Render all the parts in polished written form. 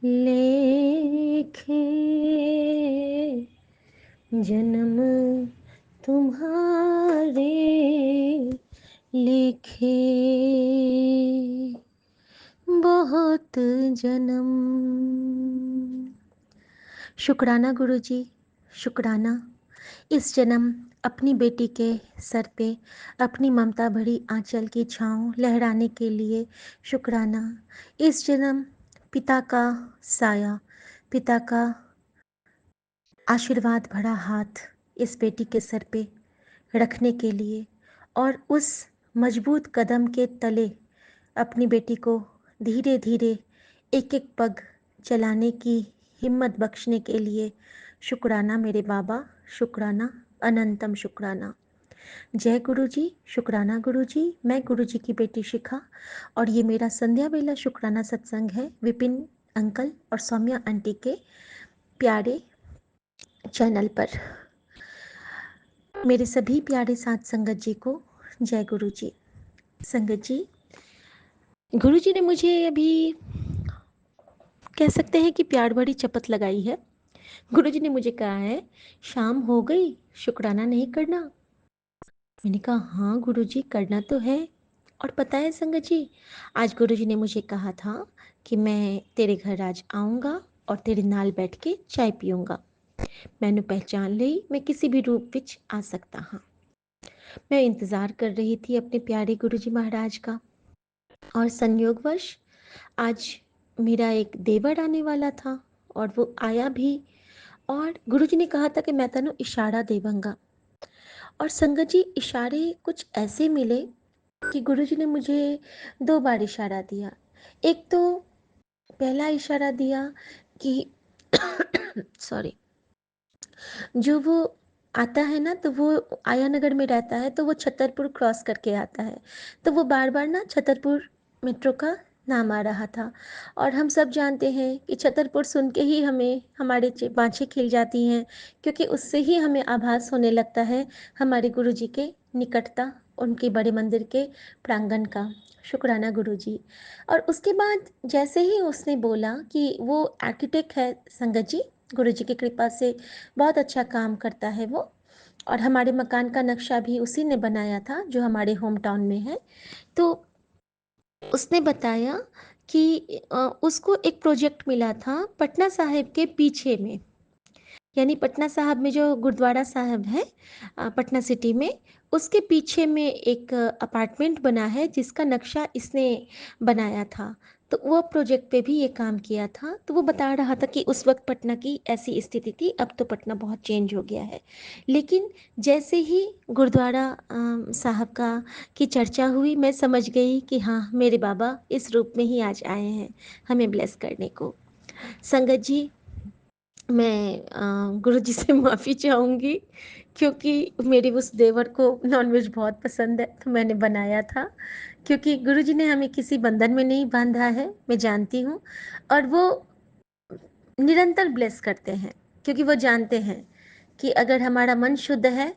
लेखे जन्म तुम्हारे लिखे बहुत जन्म। शुक्राना गुरुजी, शुक्राना। इस जन्म अपनी बेटी के सर पे अपनी ममता भरी आंचल की छाँव लहराने के लिए शुक्राना। इस जन्म पिता का साया, पिता का आशीर्वाद भरा हाथ इस बेटी के सर पे रखने के लिए और उस मजबूत कदम के तले अपनी बेटी को धीरे धीरे एक एक पग चलाने की हिम्मत बख्शने के लिए शुक्राना मेरे बाबा, शुक्राना, अनंतम शुक्राना। जय गुरुजी, शुक्राना गुरुजी। मैं गुरुजी की बेटी शिखा और ये मेरा संध्या बेला शुक्राना सत्संग है विपिन अंकल और सौम्या आंटी के प्यारे चैनल पर। मेरे सभी प्यारे साथ संगत जी को जय गुरुजी। संगत जी, गुरुजी ने मुझे अभी कह सकते हैं कि प्यार भरी चपत लगाई है। गुरुजी ने मुझे कहा है शाम हो गई, शुक्राना नहीं करना। मैंने कहा हाँ गुरुजी, करना तो है। और पता है संगत जी, आज गुरुजी ने मुझे कहा था कि मैं तेरे घर आज आऊँगा और तेरे नाल बैठ के चाय पीऊँगा। मैंने पहचान ली मैं किसी भी रूप विच आ सकता हाँ। मैं इंतज़ार कर रही थी अपने प्यारे गुरुजी महाराज का और संयोगवश आज मेरा एक देवर आने वाला था और वो आया भी। और गुरुजी ने कहा था कि मैं तेनों इशारा देवंगा। और संगत जी, इशारे कुछ ऐसे मिले कि गुरुजी ने मुझे 2 बार इशारा दिया। एक तो पहला इशारा दिया कि सॉरी, जो वो आता है ना, तो वो आया नगर में रहता है, तो वो छतरपुर क्रॉस करके आता है। तो वो बार बार ना छतरपुर मेट्रो का नाम आ रहा था और हम सब जानते हैं कि छतरपुर सुन के ही हमें हमारे बाँछें खिल जाती हैं, क्योंकि उससे ही हमें आभास होने लगता है हमारे गुरुजी के निकटता, उनके बड़े मंदिर के प्रांगण का। शुक्राना गुरुजी। और उसके बाद जैसे ही उसने बोला कि वो आर्किटेक्ट है संगत जी, गुरुजी की कृपा से बहुत अच्छा काम करता है वो, और हमारे मकान का नक्शा भी उसी ने बनाया था जो हमारे होम टाउन में है। तो उसने बताया कि उसको एक प्रोजेक्ट मिला था पटना साहिब के पीछे में, यानी पटना साहिब में जो गुरुद्वारा साहिब है पटना सिटी में, उसके पीछे में एक अपार्टमेंट बना है जिसका नक्शा इसने बनाया था। तो वो प्रोजेक्ट पे भी ये काम किया था। तो वो बता रहा था कि उस वक्त पटना की ऐसी स्थिति थी, अब तो पटना बहुत चेंज हो गया है। लेकिन जैसे ही गुरुद्वारा साहब का की चर्चा हुई, मैं समझ गई कि हाँ, मेरे बाबा इस रूप में ही आज आए हैं हमें ब्लेस करने को। संगत जी, मैं गुरुजी से माफ़ी चाहूँगी क्योंकि मेरे उस देवर को नॉनवेज बहुत पसंद है, तो मैंने बनाया था। क्योंकि गुरुजी ने हमें किसी बंधन में नहीं बांधा है, मैं जानती हूँ, और वो निरंतर ब्लेस करते हैं क्योंकि वो जानते हैं कि अगर हमारा मन शुद्ध है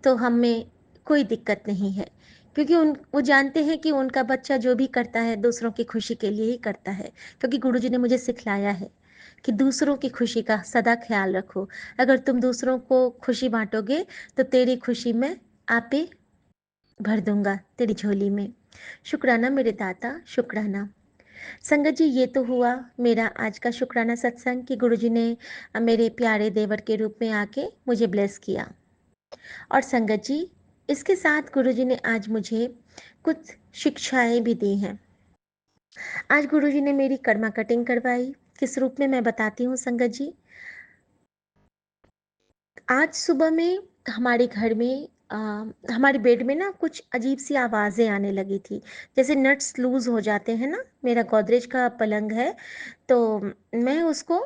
तो हमें कोई दिक्कत नहीं है। क्योंकि वो जानते हैं कि उनका बच्चा जो भी करता है दूसरों की खुशी के लिए ही करता है। क्योंकि गुरुजी ने मुझे सिखलाया है कि दूसरों की खुशी का सदा ख्याल रखो। अगर तुम दूसरों को खुशी बांटोगे तो तेरी खुशी में आपे भर दूंगा तेरी झोली में। शुक्राना मेरे दाता, शुक्राना। संगत जी, ये तो हुआ मेरा आज का शुक्राना सत्संग कि गुरुजी ने मेरे प्यारे देवर के रूप में आके मुझे ब्लेस किया। और संगत जी, इसके साथ गुरुजी ने आज मुझे कुछ शिक्षाएं भी दी हैं। आज गुरुजी ने मेरी कर्मा कटिंग करवाई। किस रूप में, मैं बताती हूँ संगत जी। आज सुबह में हमारे घर में हमारे बेड में ना कुछ अजीब सी आवाज़ें आने लगी थी, जैसे नट्स लूज़ हो जाते हैं ना। मेरा गोदरेज का पलंग है, तो मैं उसको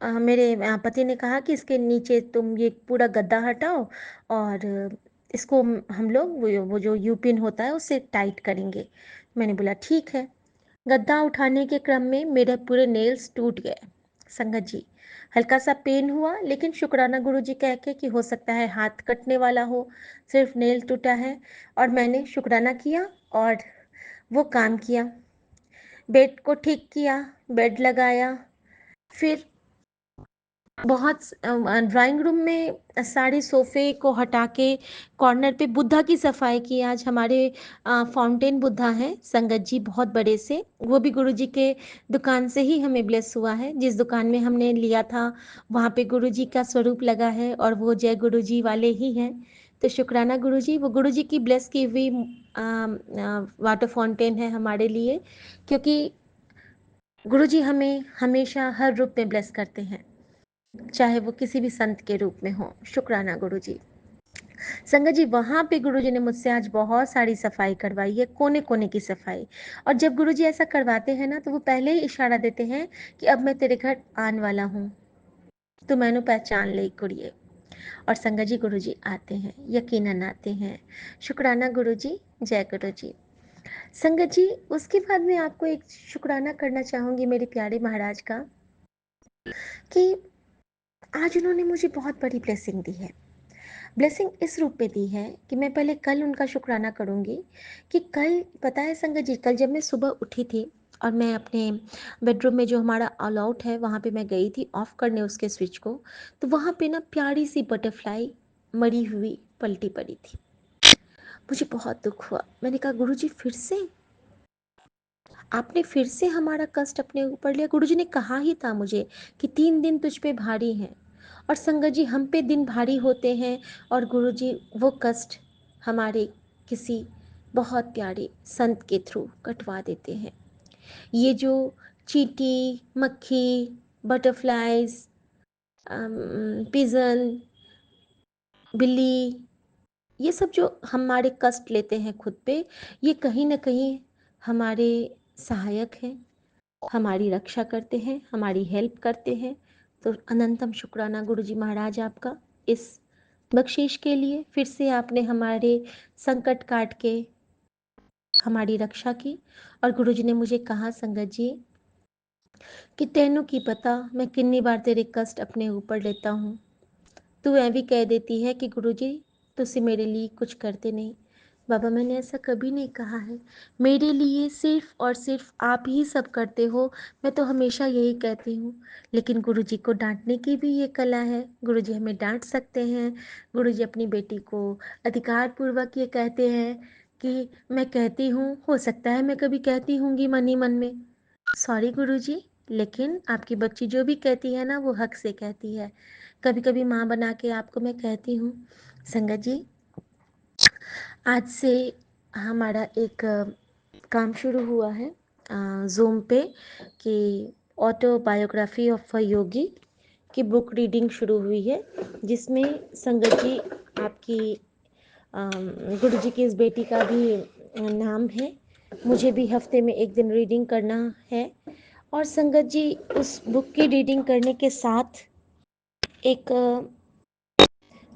मेरे पति ने कहा कि इसके नीचे तुम ये पूरा गद्दा हटाओ और इसको हम लोग वो जो यू पिन होता है उससे टाइट करेंगे। मैंने बोला ठीक है। गद्दा उठाने के क्रम में मेरे पूरे नेल्स टूट गए संगत जी। हल्का सा पेन हुआ, लेकिन शुक्राना गुरुजी कह के कि हो सकता है हाथ कटने वाला हो, सिर्फ नेल टूटा है। और मैंने शुक्राना किया और वो काम किया। बेड को ठीक किया, बेड लगाया, फिर बहुत ड्राइंग रूम में सारे सोफ़े को हटा के कॉर्नर पे बुद्धा की सफाई की। आज हमारे फाउंटेन बुद्धा हैं संगत जी, बहुत बड़े से, वो भी गुरुजी के दुकान से ही हमें ब्लेस हुआ है। जिस दुकान में हमने लिया था वहाँ पे गुरुजी का स्वरूप लगा है और वो जय गुरुजी वाले ही हैं। तो शुक्राना गुरुजी, वो गुरुजी की ब्लेस की हुई वाटर फाउंटेन है हमारे लिए, क्योंकि गुरुजी हमें हमेशा हर रूप में ब्लेस करते हैं, चाहे वो किसी भी संत के रूप में हो। शुक्राना गुरुजी। संगत जी, वहाँ पे गुरुजी ने मुझसे आज बहुत सारी सफाई करवाई है, कोने कोने की सफाई। और जब गुरुजी ऐसा करवाते हैं ना, तो वो पहले ही इशारा देते हैं कि अब मैं तेरे घर आने वाला हूँ, तो मैंने पहचान ली कुड़िए। और संगत जी, गुरुजी आते हैं, यकीनन आते हैं। शुक्राना गुरुजी, जय गुरुजी। संगत जी, उसके बाद मैं आपको एक शुक्राना करना चाहूँगी मेरे प्यारे महाराज का, कि आज उन्होंने मुझे बहुत बड़ी ब्लेसिंग दी है। ब्लेसिंग इस रूप में दी है कि मैं पहले कल उनका शुक्राना करूँगी, कि कल पता है संगत जी, कल जब मैं सुबह उठी थी और मैं अपने बेडरूम में जो हमारा ऑल आउट है वहाँ पे मैं गई थी ऑफ करने उसके स्विच को, तो वहाँ पे ना प्यारी सी बटरफ्लाई मरी हुई पलटी पड़ी थी। मुझे बहुत दुख हुआ। मैंने कहा गुरुजी फिर से आपने फिर से हमारा कष्ट अपने ऊपर लिया। गुरुजी ने कहा ही था मुझे कि 3 दिन तुझ पे भारी हैं। और संगत जी, हम पे दिन भारी होते हैं और गुरुजी वो कष्ट हमारे किसी बहुत प्यारे संत के थ्रू कटवा देते हैं। ये जो चींटी, मक्खी, बटरफ्लाइज, पिजन, बिल्ली, ये सब जो हमारे कष्ट लेते हैं खुद पे, ये कहीं ना कहीं हमारे सहायक हैं, हमारी रक्षा करते हैं, हमारी हेल्प करते हैं। तो अनंतम शुक्राना गुरुजी महाराज आपका इस बख्शीश के लिए। फिर से आपने हमारे संकट काट के हमारी रक्षा की। और गुरुजी ने मुझे कहा संगत जी कि तेनू की पता मैं कितनी बार तेरे कष्ट अपने ऊपर लेता हूँ, तू ऐ भी कह देती है कि गुरुजी तुसी मेरे लिए कुछ करते नहीं। बाबा, मैंने ऐसा कभी नहीं कहा है, मेरे लिए सिर्फ और सिर्फ आप ही सब करते हो, मैं तो हमेशा यही कहती हूँ। लेकिन गुरुजी को डांटने की भी ये कला है, गुरुजी हमें डांट सकते हैं। गुरुजी अपनी बेटी को अधिकारपूर्वक ये कहते हैं कि मैं कहती हूँ, हो सकता है मैं कभी कहती हूँगी मन ही मन में, सॉरी गुरुजी, लेकिन आपकी बच्ची जो भी कहती है ना वो हक से कहती है। कभी कभी माँ बना के आपको मैं कहती हूँ। संगत जी, आज से हमारा एक काम शुरू हुआ है ज़ूम पे, कि ऑटोबायोग्राफी ऑफ अ योगी की बुक रीडिंग शुरू हुई है, जिसमें संगत जी आपकी गुरुजी की इस बेटी का भी नाम है। मुझे भी हफ्ते में एक दिन रीडिंग करना है। और संगत जी, उस बुक की रीडिंग करने के साथ एक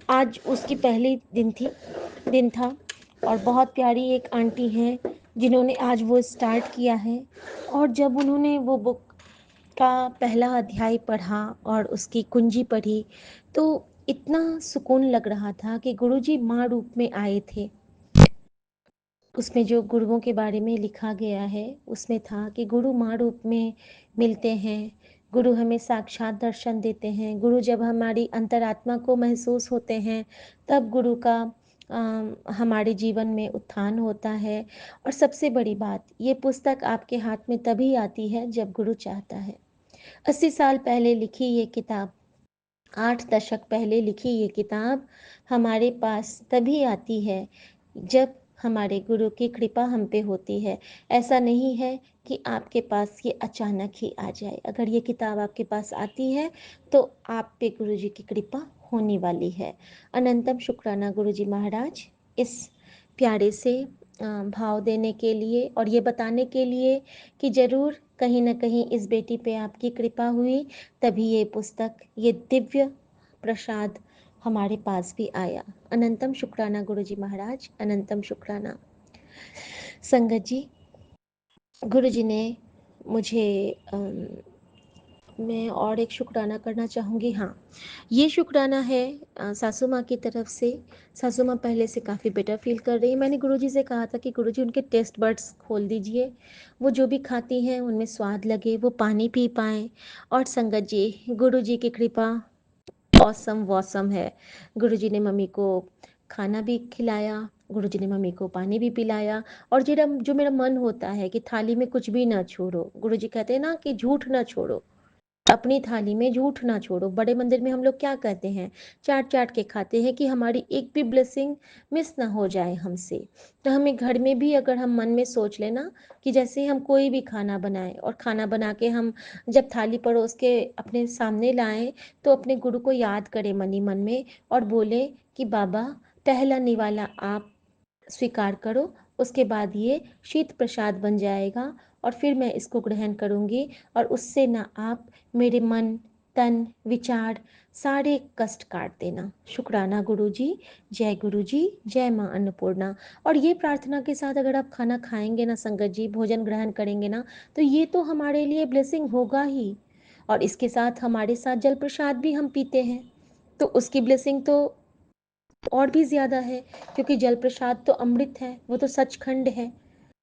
आज उसकी पहली दिन था, और बहुत प्यारी एक आंटी हैं जिन्होंने आज वो स्टार्ट किया है। और जब उन्होंने वो बुक का पहला अध्याय पढ़ा और उसकी कुंजी पढ़ी, तो इतना सुकून लग रहा था कि गुरुजी माँ रूप में आए थे। उसमें जो गुरुओं के बारे में लिखा गया है उसमें था कि गुरु माँ रूप में मिलते हैं, गुरु हमें साक्षात दर्शन देते हैं, गुरु जब हमारी अंतरात्मा को महसूस होते हैं तब गुरु का हमारे जीवन में उत्थान होता है। और सबसे बड़ी बात, ये पुस्तक आपके हाथ में तभी आती है जब गुरु चाहता है। 80 साल पहले लिखी ये किताब, 8 दशक पहले लिखी ये किताब हमारे पास तभी आती है जब हमारे गुरु की कृपा हम पे होती है। ऐसा नहीं है कि आपके पास ये अचानक ही आ जाए। अगर ये किताब आपके पास आती है तो आप पे गुरु जी की कृपा होने वाली है। अनंतम शुक्राना गुरु जी महाराज, इस प्यारे से भाव देने के लिए और ये बताने के लिए कि ज़रूर कहीं ना कहीं इस बेटी पे आपकी कृपा हुई, तभी ये पुस्तक, ये दिव्य प्रसाद हमारे पास भी आया। अनंतम शुक्राना गुरु जी महाराज, अनंतम शुक्राना। संगत जी, गुरु जी ने मुझे मैं और एक शुक्राना करना चाहूँगी। हाँ, ये शुक्राना है सासू माँ की तरफ से। सासू माँ पहले से काफ़ी बेटर फ़ील कर रही हैं। मैंने गुरुजी से कहा था कि गुरुजी उनके टेस्ट बड्स खोल दीजिए, वो जो भी खाती हैं उनमें स्वाद लगे, वो पानी पी पाएँ। और संगत जी, गुरुजी की कृपा ऑसम वॉसम है। गुरुजी ने मम्मी को खाना भी खिलाया, गुरुजी ने मम्मी को पानी भी पिलाया। और जेरा जो मेरा मन होता है कि थाली में कुछ भी ना छोड़ो, गुरुजी कहते हैं ना कि झूठ ना छोड़ो, अपनी थाली में झूठ ना छोड़ो। बड़े मंदिर में हम लोग क्या कहते हैं, चाट चाट के खाते हैं कि हमारी एक भी ब्लेसिंग मिस ना हो जाए हमसे। तो हमें घर में भी अगर हम मन में सोच लेना कि जैसे हम कोई भी खाना बनाएं और खाना बना के हम जब थाली परोस के अपने सामने लाएं, तो अपने गुरु को याद करें मनी मन में और बोले कि बाबा, पहला निवाला आप स्वीकार करो, उसके बाद ये शीत प्रसाद बन जाएगा और फिर मैं इसको ग्रहण करूँगी। और उससे ना आप मेरे मन, तन, विचार सारे कष्ट काट देना। शुक्राना गुरुजी। जय गुरुजी, जय माँ अन्नपूर्णा। और ये प्रार्थना के साथ अगर आप खाना खाएंगे ना संगत जी, भोजन ग्रहण करेंगे ना, तो ये तो हमारे लिए ब्लेसिंग होगा ही। और इसके साथ हमारे साथ जल प्रसाद भी हम पीते हैं, तो उसकी ब्लेसिंग तो और भी ज़्यादा है, क्योंकि जल प्रसाद तो अमृत है, वो तो सचखंड है।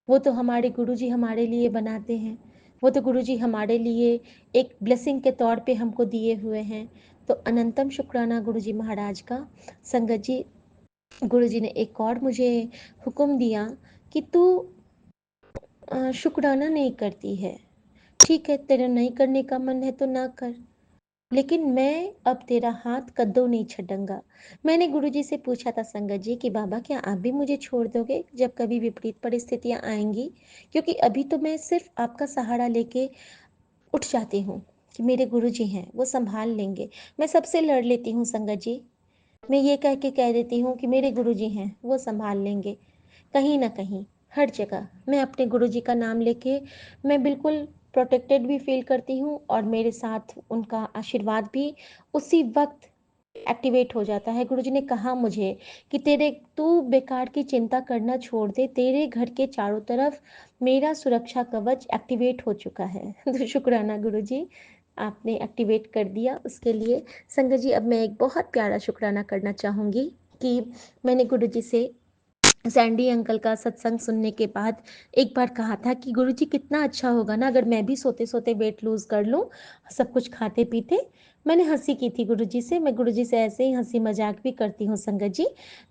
वो तो हमारे गुरुजी हमारे लिए बनाते हैं, वो तो गुरुजी हमारे लिए एक ब्लेसिंग के तौर पे हमको दिए हुए हैं। तो अनंतम शुक्राना गुरुजी महाराज का। संगत जी, गुरुजी ने एक और मुझे हुक्म दिया कि तू शुक्राना नहीं करती है, ठीक है, तेरा नहीं करने का मन है तो ना कर, लेकिन मैं अब तेरा हाथ कद्दू नहीं छड़ूंगा। मैंने गुरुजी से पूछा था संगत जी कि बाबा, क्या आप भी मुझे छोड़ दोगे जब कभी विपरीत परिस्थितियां आएंगी? क्योंकि अभी तो मैं सिर्फ आपका सहारा लेके उठ जाती हूँ कि मेरे गुरुजी हैं, वो संभाल लेंगे। मैं सबसे लड़ लेती हूँ संगत जी, मैं ये कह के कह देती हूँ कि मेरे गुरुजी हैं, वो संभाल लेंगे। कहीं ना कहीं, हर जगह मैं अपने गुरुजी का नाम लेके मैं बिल्कुल प्रोटेक्टेड भी फील करती हूँ, और मेरे साथ उनका आशीर्वाद भी उसी वक्त एक्टिवेट हो जाता है। गुरुजी ने कहा मुझे कि तेरे तू बेकार की चिंता करना छोड़ दे, तेरे घर के चारों तरफ मेरा सुरक्षा कवच एक्टिवेट हो चुका है। तो शुक्राना गुरुजी, आपने एक्टिवेट कर दिया उसके लिए। संगत जी, अब मैं एक बहुत प्यारा शुक्राना करना चाहूँगी कि मैंने गुरुजी से सैंडी अंकल का सत्संग सुनने के बाद एक बार कहा था कि गुरुजी, कितना अच्छा होगा ना अगर मैं भी सोते सोते वेट लूज़ कर लूँ, सब कुछ खाते पीते। मैंने हंसी की थी गुरुजी से, मैं गुरुजी से ऐसे ही हंसी मजाक भी करती हूँ संगत जी।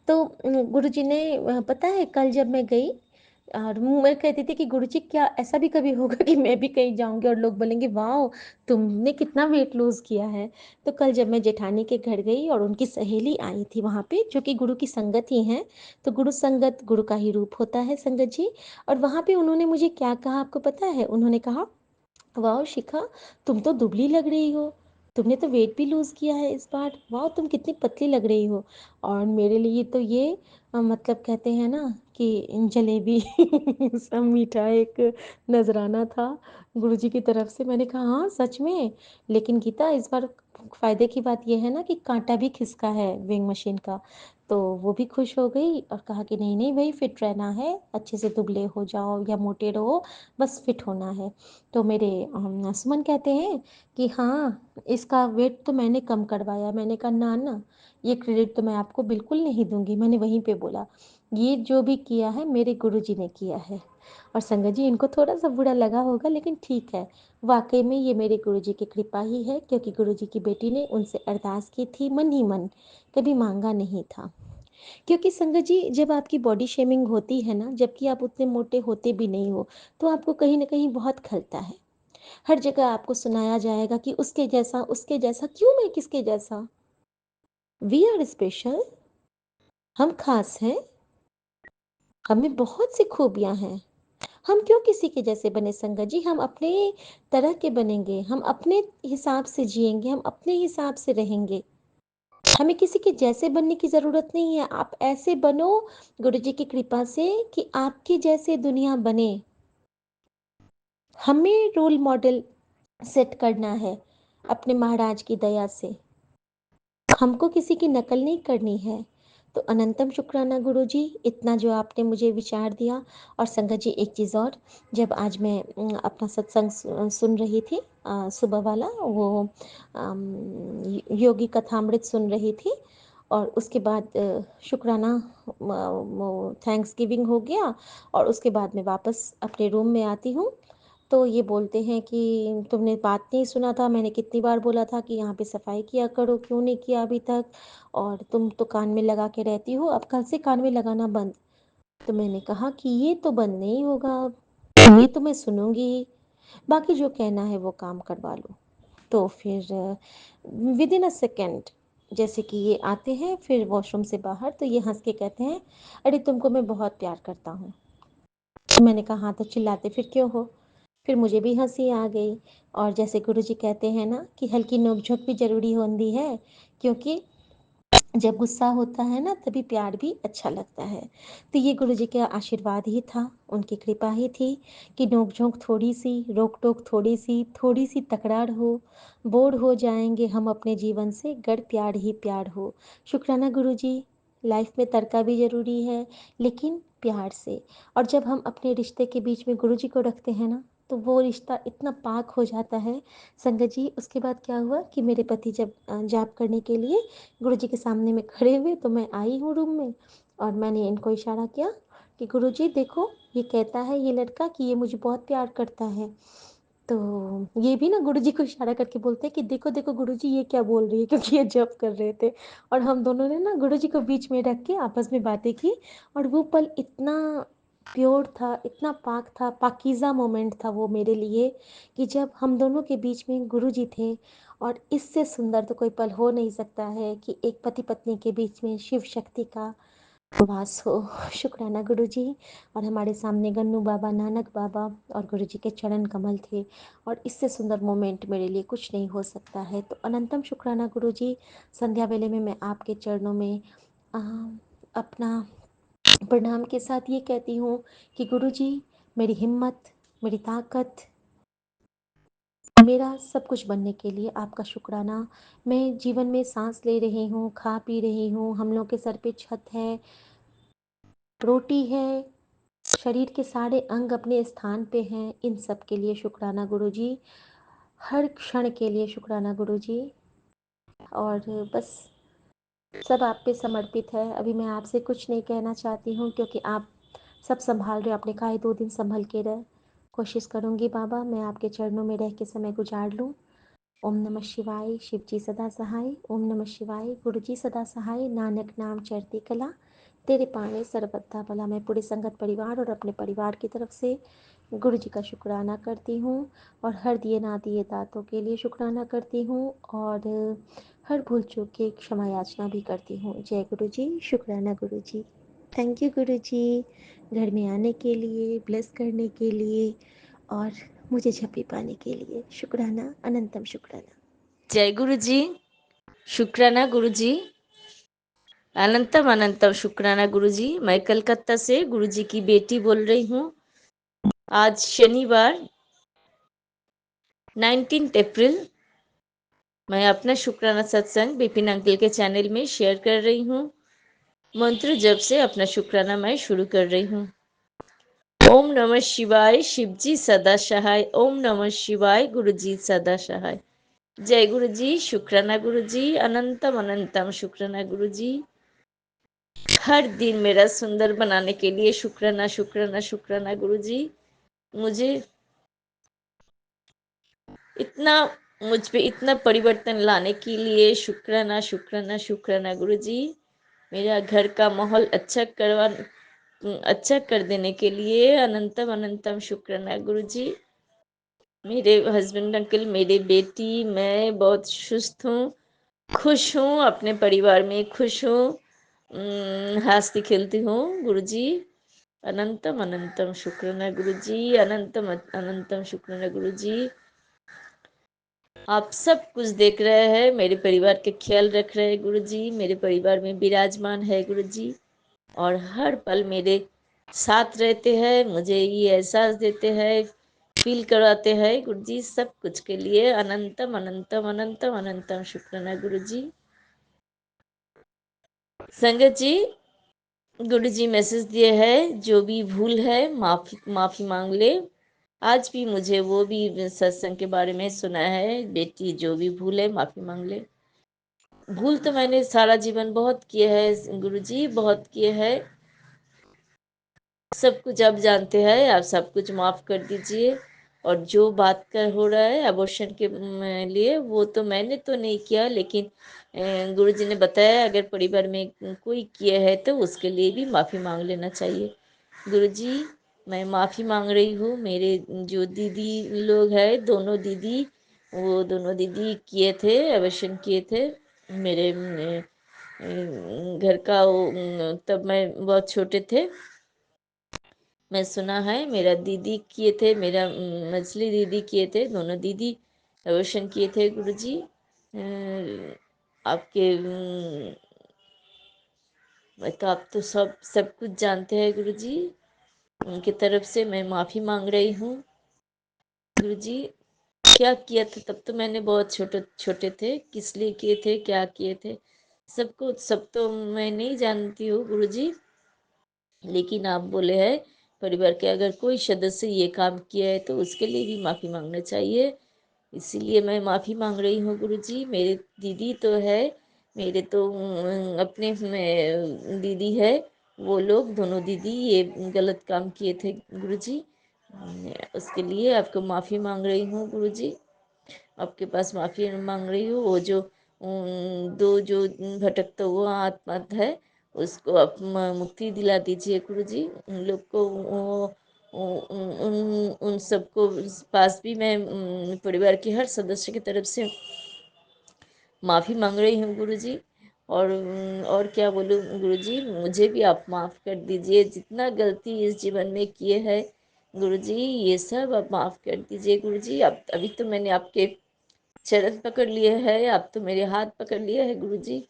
तो गुरुजी ने पता है कल जब मैं गई और मैं कहती थी कि गुरुजी, क्या ऐसा भी कभी होगा कि मैं भी कहीं जाऊंगी और लोग बोलेंगे वाह, तुमने कितना वेट लूज किया है। तो कल जब मैं जेठानी के घर गई और उनकी सहेली आई थी वहाँ पे, जो कि गुरु की संगत ही हैं, तो गुरु संगत गुरु का ही रूप होता है संगत जी। और वहाँ पे उन्होंने मुझे क्या कहा आपको पता है? उन्होंने कहा, वाह शिखा, तुम तो दुबली लग रही हो, तुमने तो वेट भी लूज़ किया है इस बार, वाह तुम कितनी पतली लग रही हो। और मेरे लिए तो ये मतलब कहते हैं ना कि जलेबी सा मीठा एक नजराना था गुरुजी की तरफ से। मैंने कहा हाँ सच में, लेकिन गीता इस बार फ़ायदे की बात यह है ना कि कांटा भी खिसका है वेइंग मशीन का। तो वो भी खुश हो गई और कहा कि नहीं नहीं भाई, फिट रहना है, अच्छे से दुबले हो जाओ या मोटे रहो, बस फिट होना है। तो मेरे सुमन कहते हैं कि हाँ, इसका वेट तो मैंने कम करवाया। मैंने कहा ना ना, ये क्रेडिट तो मैं आपको बिल्कुल नहीं दूंगी। मैंने वहीं पे बोला, ये जो भी किया है मेरे गुरुजी ने किया है। और संगत जी, इनको थोड़ा सा बुरा लगा होगा, लेकिन ठीक है, वाकई में ये मेरे गुरुजी की कृपा ही है, क्योंकि गुरुजी की बेटी ने उनसे अरदास की थी मन ही मन, कभी मांगा नहीं था। क्योंकि संगत जी, जब आपकी बॉडी शेमिंग होती है ना, जबकि आप उतने मोटे होते भी नहीं हो, तो आपको कहीं ना कहीं बहुत खलता है। हर जगह आपको सुनाया जाएगा कि उसके जैसा क्यों, मैं किसके जैसा? वी आर स्पेशल, हम खास हैं, हमें बहुत सी खूबियां हैं। हम क्यों किसी के जैसे बने संगत जी? हम अपने तरह के बनेंगे, हम अपने हिसाब से जिएंगे, हम अपने हिसाब से रहेंगे। हमें किसी के जैसे बनने की जरूरत नहीं है। आप ऐसे बनो गुरु जी की कृपा से कि आपके जैसे दुनिया बने। हमें रोल मॉडल सेट करना है अपने महाराज की दया से। हमको किसी की नकल नहीं करनी है। तो अनंतम शुक्राना गुरुजी, इतना जो आपने मुझे विचार दिया। और संगत जी एक चीज़ और, जब आज मैं अपना सत्संग सुन रही थी, सुबह वाला वो योगी कथामृत सुन रही थी, और उसके बाद शुक्राना थैंक्स गिविंग हो गया, और उसके बाद मैं वापस अपने रूम में आती हूँ। तो ये बोलते हैं कि तुमने बात नहीं सुना था, मैंने कितनी बार बोला था कि यहाँ पे सफाई किया करो, क्यों नहीं किया अभी तक, और तुम तो कान में लगा के रहती हो, अब कल से कान में लगाना बंद। तो मैंने कहा कि ये तो बंद नहीं होगा, ये तो मैं सुनूंगी ही, बाकी जो कहना है वो काम करवा लो। तो फिर विद इन अ सेकेंड, जैसे कि ये आते हैं फिर वॉशरूम से बाहर, तो ये हंस के कहते हैं, अरे तुमको मैं बहुत प्यार करता हूँ। तो मैंने कहा हाँ, तो चिल्लाते फिर क्यों हो। फिर मुझे भी हंसी आ गई। और जैसे गुरुजी कहते हैं ना कि हल्की नोक-झोंक भी ज़रूरी होती है, क्योंकि जब गुस्सा होता है ना तभी प्यार भी अच्छा लगता है। तो ये गुरुजी का आशीर्वाद ही था, उनकी कृपा ही थी कि नोक-झोंक थोड़ी-सी, रोक-टोक थोड़ी-सी, थोड़ी-सी तकरार हो, बोर हो जाएँगे हम अपने जीवन से, गर प्यार ही प्यार हो। शुक्राना गुरुजी, लाइफ में तर्का भी ज़रूरी है, लेकिन प्यार से। और जब हम अपने रिश्ते के बीच में गुरुजी को रखते हैं ना, तो वो रिश्ता इतना पाक हो जाता है। संगत जी, उसके बाद क्या हुआ कि मेरे पति जब जाप करने के लिए गुरुजी के सामने में खड़े हुए, तो मैं आई हूँ रूम में, और मैंने इनको इशारा किया कि गुरुजी देखो, ये कहता है ये लड़का कि ये मुझे बहुत प्यार करता है। तो ये भी ना गुरुजी को इशारा करके बोलते हैं कि देखो देखो गुरुजी ये क्या बोल रही है, क्योंकि ये जप कर रहे थे। और हम दोनों ने ना गुरुजी को बीच में रख के आपस में बातें की। और वो पल इतना प्योर था, इतना पाक था, पाकीज़ा मोमेंट था वो मेरे लिए, कि जब हम दोनों के बीच में गुरुजी थे। और इससे सुंदर तो कोई पल हो नहीं सकता है कि एक पति पत्नी के बीच में शिव शक्ति का वास हो। शुक्राना गुरुजी। और हमारे सामने गन्नू बाबा, नानक बाबा और गुरुजी के चरण कमल थे, और इससे सुंदर मोमेंट मेरे लिए कुछ नहीं हो सकता है। तो अनंतम शुक्राना गुरुजी। संध्या वेले में मैं आपके चरणों में अ, अपना प्रणाम के साथ ये कहती हूँ कि गुरुजी, मेरी हिम्मत, मेरी ताकत, मेरा सब कुछ बनने के लिए आपका शुक्राना। मैं जीवन में सांस ले रही हूँ, खा पी रही हूँ, हम लोग के सर पे छत है, रोटी है, शरीर के सारे अंग अपने स्थान पे हैं, इन सब के लिए शुक्राना गुरुजी। हर क्षण के लिए शुक्राना गुरुजी। और बस सब आप पे समर्पित है। अभी मैं आपसे कुछ नहीं कहना चाहती हूँ, क्योंकि आप सब संभाल रहे हो। आपने कहा है 2 दिन संभल के रह। कोशिश करूँगी बाबा, मैं आपके चरणों में रह के समय गुजार लूँ। ओम नमः शिवाय। शिव जी सदा सहाय। ओम नमः शिवाय। गुरु जी सदा सहाय। नानक नाम चढ़ती कला, तेरे पानी सर्वथा भला। मैं पूरे संगत परिवार और अपने परिवार की तरफ से गुरु जी का शुक्राना करती हूँ, और हर दिए ना दिए दातों के लिए शुक्राना करती हूँ, और हर भूल चूक के क्षमा याचना भी करती हूँ। जय गुरु जी। शुक्राना गुरु जी। थैंक यू गुरु जी, घर में आने के लिए, ब्लेस करने के लिए, और मुझे झप्पी पाने के लिए। शुक्राना, अनंतम शुक्राना। जय गुरु जी। शुक्राना गुरु जी। अनंतम अनंतम शुक्राना गुरु जी। मैं कलकत्ता से गुरु जी की बेटी बोल रही हूँ। आज शनिवार 19 अप्रैल मैं अपना शुक्राना सत्संग बिपिन अंकल के चैनल में शेयर कर रही हूँ। मंत्र जप से अपना शुक्राना मैं शुरू कर रही हूँ। ओम नमः शिवाय। शिव जी सदा सहाय। ओम नमः शिवाय। गुरु जी सदा सहाय। जय गुरु जी। शुक्राना गुरु जी। अनंतम अनंतम शुक्राना गुरु जी। हर दिन मेरा सुंदर बनाने के लिए शुक्राना शुक्राना शुक्राना गुरु जी। मुझे इतना मुझ पे इतना परिवर्तन लाने के लिए शुक्राना शुक्राना शुक्राना गुरु जी। मेरा घर का माहौल अच्छा कर देने के लिए अनंतम अनंतम शुक्राना गुरु जी। मेरे हस्बैंड अंकल, मेरी बेटी, मैं बहुत सुस्त हूँ, खुश हूँ, अपने परिवार में खुश हूँ, हंसती खेलती हूँ गुरु जी। अनंतम अनंतम शुक्राना गुरु जी। अनंतम अनंतम शुक्राना गुरु जी। आप सब कुछ देख रहे हैं, मेरे परिवार के ख्याल रख रहे हैं गुरु जी। मेरे परिवार में विराजमान है गुरु जी, और हर पल मेरे साथ रहते हैं, मुझे ये एहसास देते हैं, फील करवाते हैं गुरु जी। सब कुछ के लिए अनंतम अनंतम अनंतम अनंतम शुक्राना गुरु जी। संगत जी, गुरु जी मैसेज दिए है, जो भी भूल है माफी मांग ले। आज भी मुझे वो भी सत्संग के बारे में सुना है, बेटी जो भी भूल है माफी मांग ले। भूल तो मैंने सारा जीवन बहुत किए है गुरु जी, बहुत किए है। सब कुछ आप जानते हैं, आप सब कुछ माफ कर दीजिए। और जो बात कर हो रहा है अबॉर्शन के लिए, वो तो मैंने तो नहीं किया, लेकिन गुरु जी ने बताया अगर परिवार में कोई किया है तो उसके लिए भी माफ़ी मांग लेना चाहिए। गुरु जी, मैं माफ़ी मांग रही हूँ। मेरे जो दीदी लोग हैं, दोनों दीदी, वो दोनों दीदी किए थे, अबॉर्शन किए थे। मेरे घर का तब मैं बहुत छोटे थे। मैं सुना है मेरा दीदी किए थे, मेरा मछली दीदी किए थे, दोनों दीदी रोशन किए थे गुरुजी। आपके तो आप तो सब कुछ जानते हैं गुरुजी। उनकी तरफ से मैं माफ़ी मांग रही हूँ गुरुजी। क्या किया था तब तो मैंने बहुत छोटे छोटे थे, किस लिए किए थे, क्या किए थे, सब तो मैं नहीं जानती हूँ गुरुजी। लेकिन आप बोले हैं परिवार के अगर कोई सदस्य ये काम किया है तो उसके लिए भी माफ़ी मांगना चाहिए। इसीलिए मैं माफ़ी मांग रही हूँ गुरुजी। मेरे दीदी तो है, मेरे तो अपने दीदी है, वो लोग दोनों दीदी ये गलत काम किए थे गुरुजी। उसके लिए आपको माफ़ी मांग रही हूँ गुरुजी। आपके पास माफ़ी मांग रही हूँ। वो जो दो जो भटकता हुआ आत्मा है, उसको आप मुक्ति दिला दीजिए गुरु जी। उन लोग को उन सबको पास भी मैं परिवार के हर सदस्य की तरफ से माफ़ी मांग रही हूँ गुरु जी। और क्या बोलूँ गुरु जी, मुझे भी आप माफ़ कर दीजिए। जितना गलती इस जीवन में किए है गुरु जी, ये सब आप माफ़ कर दीजिए गुरु जी। अब अभी तो मैंने आपके चरण पकड़ लिए है, आप तो मेरे हाथ पकड़ लिए है गुरु जी।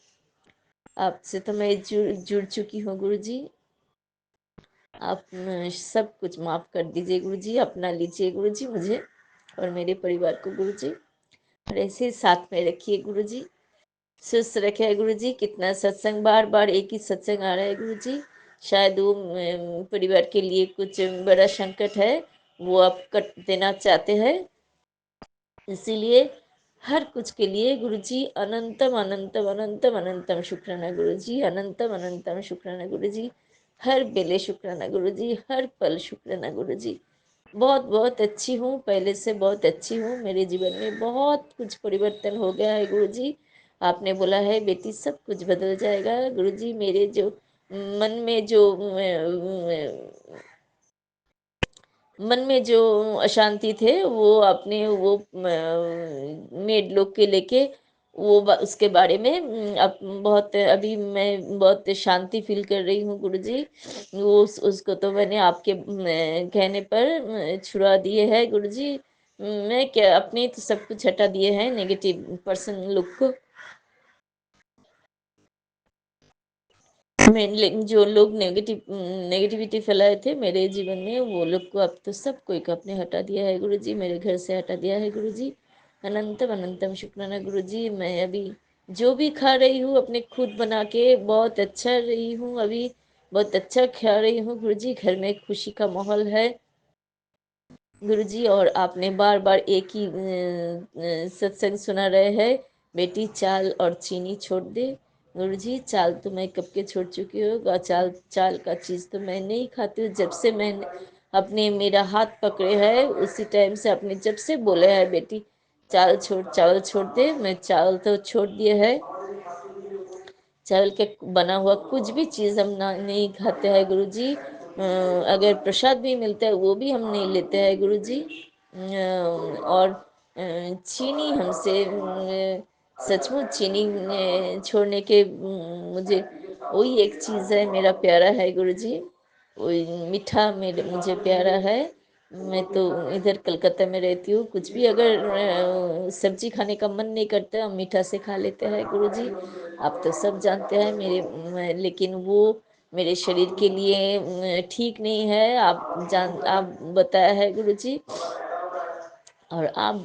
आपसे तो मैं जुड़ चुकी हूँ गुरु जी। आप सब कुछ माफ़ कर दीजिए गुरु जी, अपना लीजिए गुरु जी मुझे और मेरे परिवार को गुरु जी। और ऐसे साथ में रखिए गुरु जी, स्वस्थ रखे गुरु जी। कितना सत्संग, बार बार एक ही सत्संग आ रहा है गुरु जी। शायद वो परिवार के लिए कुछ बड़ा संकट है, वो आप कट देना चाहते हैं। इसीलिए हर कुछ के लिए गुरु जी अनंतम अनंतम अनंतम अनंतम शुक्राना गुरु जी, अनंतम अनंतम शुक्राना गुरु जी। हर बेले शुक्राना गुरु जी, हर पल शुक्राना गुरु जी। बहुत बहुत अच्छी हूँ, पहले से बहुत अच्छी हूँ। मेरे जीवन में बहुत कुछ परिवर्तन हो गया है गुरु जी। आपने बोला है बेटी सब कुछ बदल जाएगा गुरु जी। मेरे जो मन में जो मन में जो अशांति थे, वो अपने वो मेड लोग के लेके उसके बारे में अब बहुत अभी मैं बहुत शांति फील कर रही हूँ गुरु जी। उसको तो मैंने आपके कहने पर छुड़ा दिए है गुरु जी। मैं क्या अपने तो सब कुछ हटा दिए हैं नेगेटिव पर्सन लोग को। मैं जो लोग नेगेटिविटी फैलाए थे मेरे जीवन में, वो लोग को अब तो सब कोई को अपने हटा दिया है गुरु जी, मेरे घर से हटा दिया है गुरु जी। अनंतम अनंतम शुक्राना गुरु जी। मैं अभी जो भी खा रही हूँ अपने खुद बना के बहुत अच्छा रही हूँ, अभी बहुत अच्छा खा रही हूँ गुरु जी। घर में खुशी का माहौल है गुरुजी। और आपने बार बार एक ही सत्संग सुना रहे हैं, बेटी चाल और चीनी छोड़ दे। गुरुजी, चाल तो मैं कब के छोड़ चुकी हूँ। चाल चाल का चीज़ तो मैं नहीं खाती हूँ। जब से मैंने अपने मेरा हाथ पकड़े है उसी टाइम से आपने जब से बोला है बेटी चावल छोड़ दे, मैं चावल तो छोड़ दिया है। चावल के बना हुआ कुछ भी चीज़ हम ना नहीं खाते हैं गुरुजी। अगर प्रसाद भी मिलता है वो भी हम नहीं लेते हैं गुरुजी। और चीनी हमसे सचमुच चीनी छोड़ने के मुझे वही एक चीज़ है मेरा प्यारा है गुरुजी। वही मीठा मेरे मुझे प्यारा है। मैं तो इधर कलकत्ता में रहती हूँ, कुछ भी अगर सब्जी खाने का मन नहीं करता हम मीठा से खा लेते हैं गुरुजी। आप तो सब जानते हैं लेकिन वो मेरे शरीर के लिए ठीक नहीं है। आप बताया है गुरुजी। और आप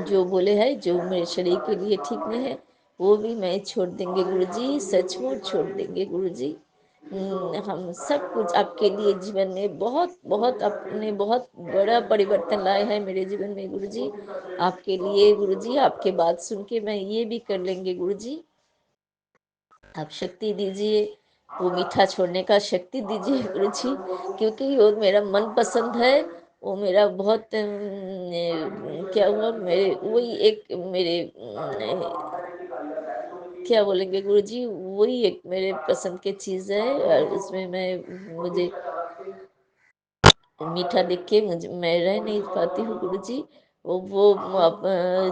जो बोले हैं जो मेरे शरीर के लिए ठीक नहीं है, वो भी मैं छोड़ देंगे गुरुजी, सचमुच छोड़ देंगे गुरुजी। हम सब कुछ आपके लिए जीवन में बहुत बहुत आपने बहुत बड़ा परिवर्तन लाया है मेरे जीवन में गुरुजी। आपके लिए गुरुजी, आपके बात सुन के मैं ये भी कर लेंगे गुरुजी। आप शक्ति दीजिए, वो मीठा छोड़ने का शक्ति दीजिए गुरुजी, क्योंकि वो मेरा मन पसंद है। वो मेरा बहुत क्या हुआ, मेरे वही एक मेरे क्या बोलेंगे गुरुजी, वही एक मेरे पसंद की चीज़ है। और उसमें मुझे मीठा देख के मुझे मैं रह नहीं पाती हूँ गुरुजी। वो आप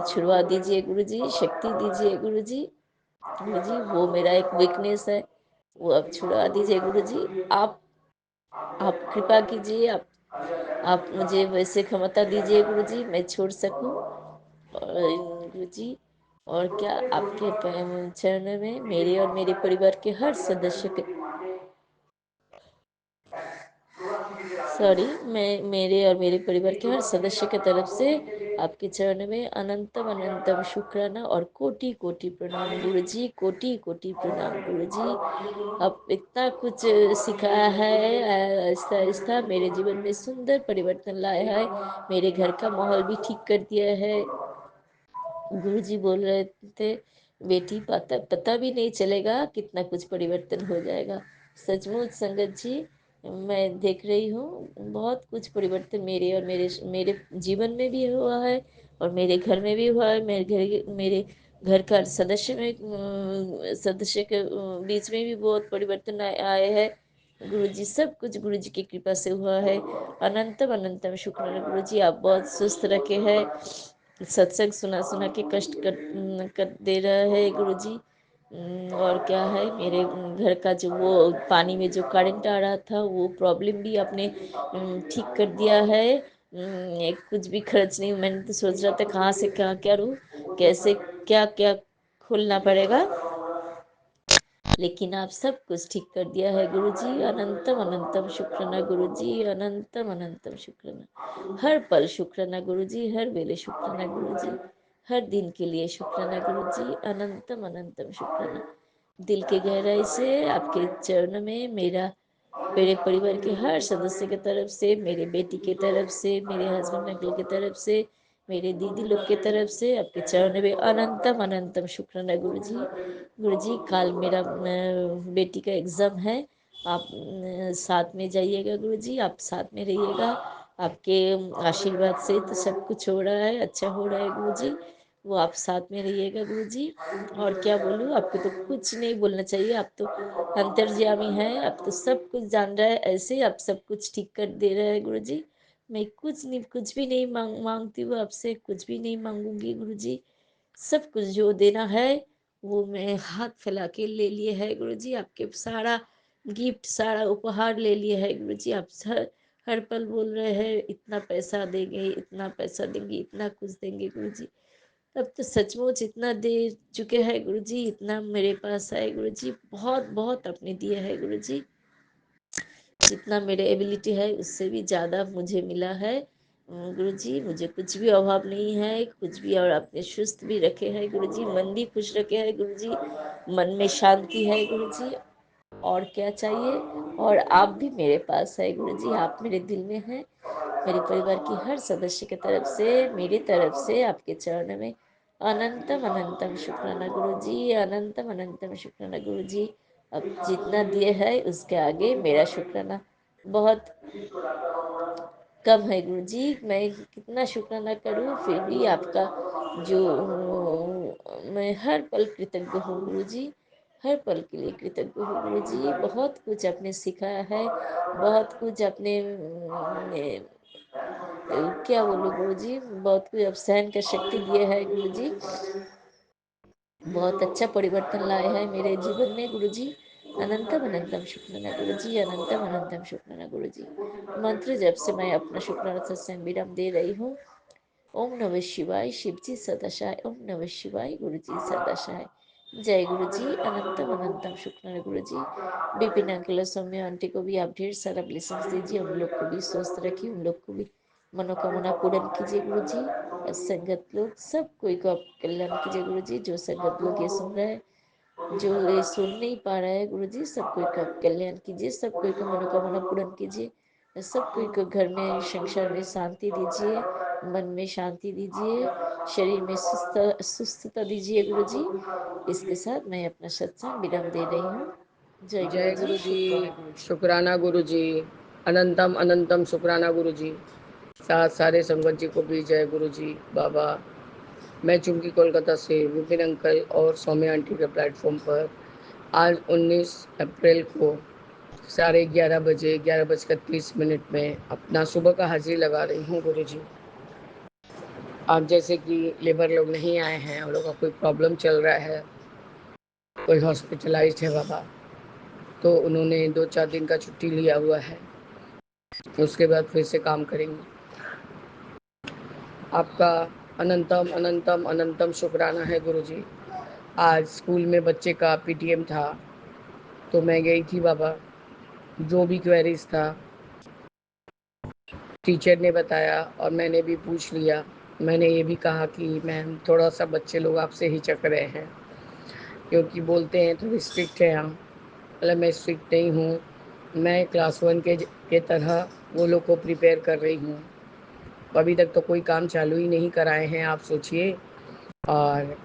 छुड़वा दीजिए गुरुजी, शक्ति दीजिए गुरुजी। गुरुजी वो मेरा एक वीकनेस है, वो अब छुड़वा दीजिए गुरुजी। आप कृपा कीजिए, आप मुझे वैसे क्षमता दीजिए गुरुजी, मैं छोड़ सकूं। और गुरुजी, और क्या आपके चरणों में मेरे और मेरे परिवार के हर सदस्य के मैं मेरे और मेरे परिवार के हर सदस्य के तरफ से आपके चरण में अनंतम अनंतम शुक्राना और कोटि कोटि प्रणाम गुरुजी, कोटि कोटि प्रणाम गुरुजी। अब इतना कुछ सिखाया है, आहिस्ता आहिस्ता मेरे जीवन में सुंदर परिवर्तन लाया है, मेरे घर का माहौल भी ठीक कर दिया है। गुरुजी बोल रहे थे, बेटी पता पता भी नहीं चलेगा कितना कुछ परिवर्तन हो जाएगा। सचमुच संगत जी, मैं देख रही हूँ बहुत कुछ परिवर्तन मेरे और मेरे जीवन में भी हुआ है, और मेरे घर में भी हुआ है। मेरे घर का सदस्य के बीच में भी बहुत परिवर्तन आए हैं गुरुजी। सब कुछ गुरुजी की कृपा से हुआ है। अनंतम अनंतम शुक्र है गुरुजी, आप बहुत सुस्त रखे हैं। सत्संग सुना सुना के कष्ट कर दे रहा है गुरुजी। और क्या है, मेरे घर का जो वो पानी में जो करंट आ रहा था, वो प्रॉब्लम भी आपने ठीक कर दिया है। कुछ भी खर्च नहीं, मैंने तो सोच रहा था कहाँ से क्या क्या रू कैसे क्या क्या खोलना पड़ेगा, लेकिन आप सब कुछ ठीक कर दिया है गुरुजी। अनंतम अनंतम शुक्राना गुरुजी, अनंतम अनंतम शुक्राना। हर पल शुक्राना गुरुजी, हर वेले शुक्राना गुरुजी, हर दिन के लिए शुक्राना गुरुजी, अनंतम अनंतम शुक्राना। दिल के गहराई से आपके चरण में मेरे परिवार के हर सदस्य की तरफ से, मेरे बेटी की तरफ से, मेरे हस्बैंड अंकल की तरफ से, मेरे दीदी लोग की तरफ से आपके चरण में अनंतम अनंतम शुक्राना गुरुजी। गुरुजी, कल मेरा बेटी का एग्ज़ाम है, आप साथ में जाइएगा गुरुजी, आप साथ में रहिएगा। आपके आशीर्वाद से तो सब कुछ हो रहा है, अच्छा हो रहा है गुरुजी। वो आप साथ में रहिएगा गुरुजी। और क्या बोलूँ, आपको तो कुछ नहीं बोलना चाहिए, आप तो अंतर्यामी है, आप तो सब कुछ जान रहा है। ऐसे आप सब कुछ ठीक कर दे रहे हैं गुरुजी। मैं कुछ भी नहीं मांगती हूँ आपसे, कुछ भी नहीं मांगूंगी गुरुजी। सब कुछ जो देना है वो मैं हाथ फैला के ले लिए है गुरुजी। आपके सारा गिफ्ट, सारा उपहार ले लिए है गुरुजी। आप हर पल बोल रहे हैं इतना पैसा देंगे, इतना पैसा देंगे, इतना कुछ देंगे गुरुजी। अब तो सचमुच इतना दे चुके हैं गुरुजी, इतना मेरे पास है गुरुजी, बहुत बहुत आपने दिया है गुरुजी। जितना मेरे एबिलिटी है उससे भी ज़्यादा मुझे मिला है गुरुजी। मुझे कुछ भी अभाव नहीं है, कुछ भी। और आपने सुस्त भी रखे हैं गुरुजी, मन भी खुश रखे हैं गुरुजी, मन में शांति है गुरुजी। और क्या चाहिए। और आप भी मेरे पास है गुरुजी, आप मेरे दिल में हैं। मेरे परिवार की हर सदस्य की तरफ से, मेरी तरफ से आपके चरण में अनंतम अनंतम शुक्राना गुरुजी, अनंतम अनंतम शुक्राना गुरुजी। अब जितना दिए है उसके आगे मेरा शुक्राना बहुत कम है गुरुजी। मैं कितना शुक्राना करूं, फिर भी आपका जो मैं हर पल कृतज्ञ हूँ गुरुजी, हर पल के लिए कृतज्ञ हूँ गुरुजी। बहुत कुछ आपने सिखाया है, बहुत कुछ आपने क्या बोलूँ गुरुजी, बहुत कुछ अब सहन का शक्ति दिए है गुरुजी। बहुत अच्छा परिवर्तन लाए हैं मेरे जीवन में गुरुजी। अनंतम अनंतम शुक्राना गुरुजी, अनंतम अनंतम शुक्राना गुरुजी। मंत्र जब से मैं अपना शुक्राना सत्संग विराम दे रही हूँ। ओम नमः शिवाय, शिवजी सदाशाय, ओम नमः शिवाय, गुरुजी सदाशाय। जय गुरुजी, अनंतम अनंतम शुक्राना गुरुजी। बिपिन अंकल सौम्य आंटी को भी आप ढेर सारा ब्लेसिंग्स दीजिए, उन लोग को भी स्वस्थ रखिए, उन लोग को भी मनोकामना पूर्ण कीजिए गुरु जी। और संगत लोग सब कोई को आप कल्याण कीजिए गुरु जी। जो संगत लोग ये सुन रहे हैं, जो ये सुन नहीं पा रहा है गुरु जी, सब कोई का आप कल्याण कीजिए, सब कोई का मनोकामना पूर्ण कीजिए, सब कोई को घर में संसार में शांति दीजिए, मन में शांति दीजिए, शरीर में सुस्तता दीजिए गुरु जी। इसके साथ मैं अपना सत्संग विराम दे रही हूँ। जय गुरु जय जी, गुरु जी, शुक्राना गुरु जी। शुक्राना गुरु जी, अनंतम अनंतम शुक्राना गुरु जी। साथ सारे संगत जी को भी जय गुरु जी। बाबा, मैं चुंगी कोलकाता से विपिन अंकल और सौम्या आंटी के प्लेटफॉर्म पर आज 19 अप्रैल को 11:30 बजे 11:30 में अपना सुबह का हाजिरी लगा रही हूँ गुरु जी। आज जैसे कि लेबर लोग नहीं आए हैं, उन लोगों का कोई प्रॉब्लम चल रहा है, कोई हॉस्पिटलाइज्ड है बाबा, तो उन्होंने 2-4 दिन का छुट्टी लिया हुआ है, उसके बाद फिर से काम करेंगे। आपका अनंतम अनंतम अनंतम शुक्राना है गुरुजी। आज स्कूल में बच्चे का पीटीएम था, तो मैं गई थी बाबा। जो भी क्वेरीज था टीचर ने बताया और मैंने भी पूछ लिया। मैंने ये भी कहा कि मैम थोड़ा सा बच्चे लोग आपसे हिचक रहे हैं, क्योंकि बोलते हैं थोड़ी स्ट्रिक्ट है हम। मतलब मैं स्ट्रिक्ट नहीं हूँ, मैं क्लास 1 के तरह वो लोग को प्रिपेयर कर रही हूँ। अभी तक तो कोई काम चालू ही नहीं कराए हैं, आप सोचिए। और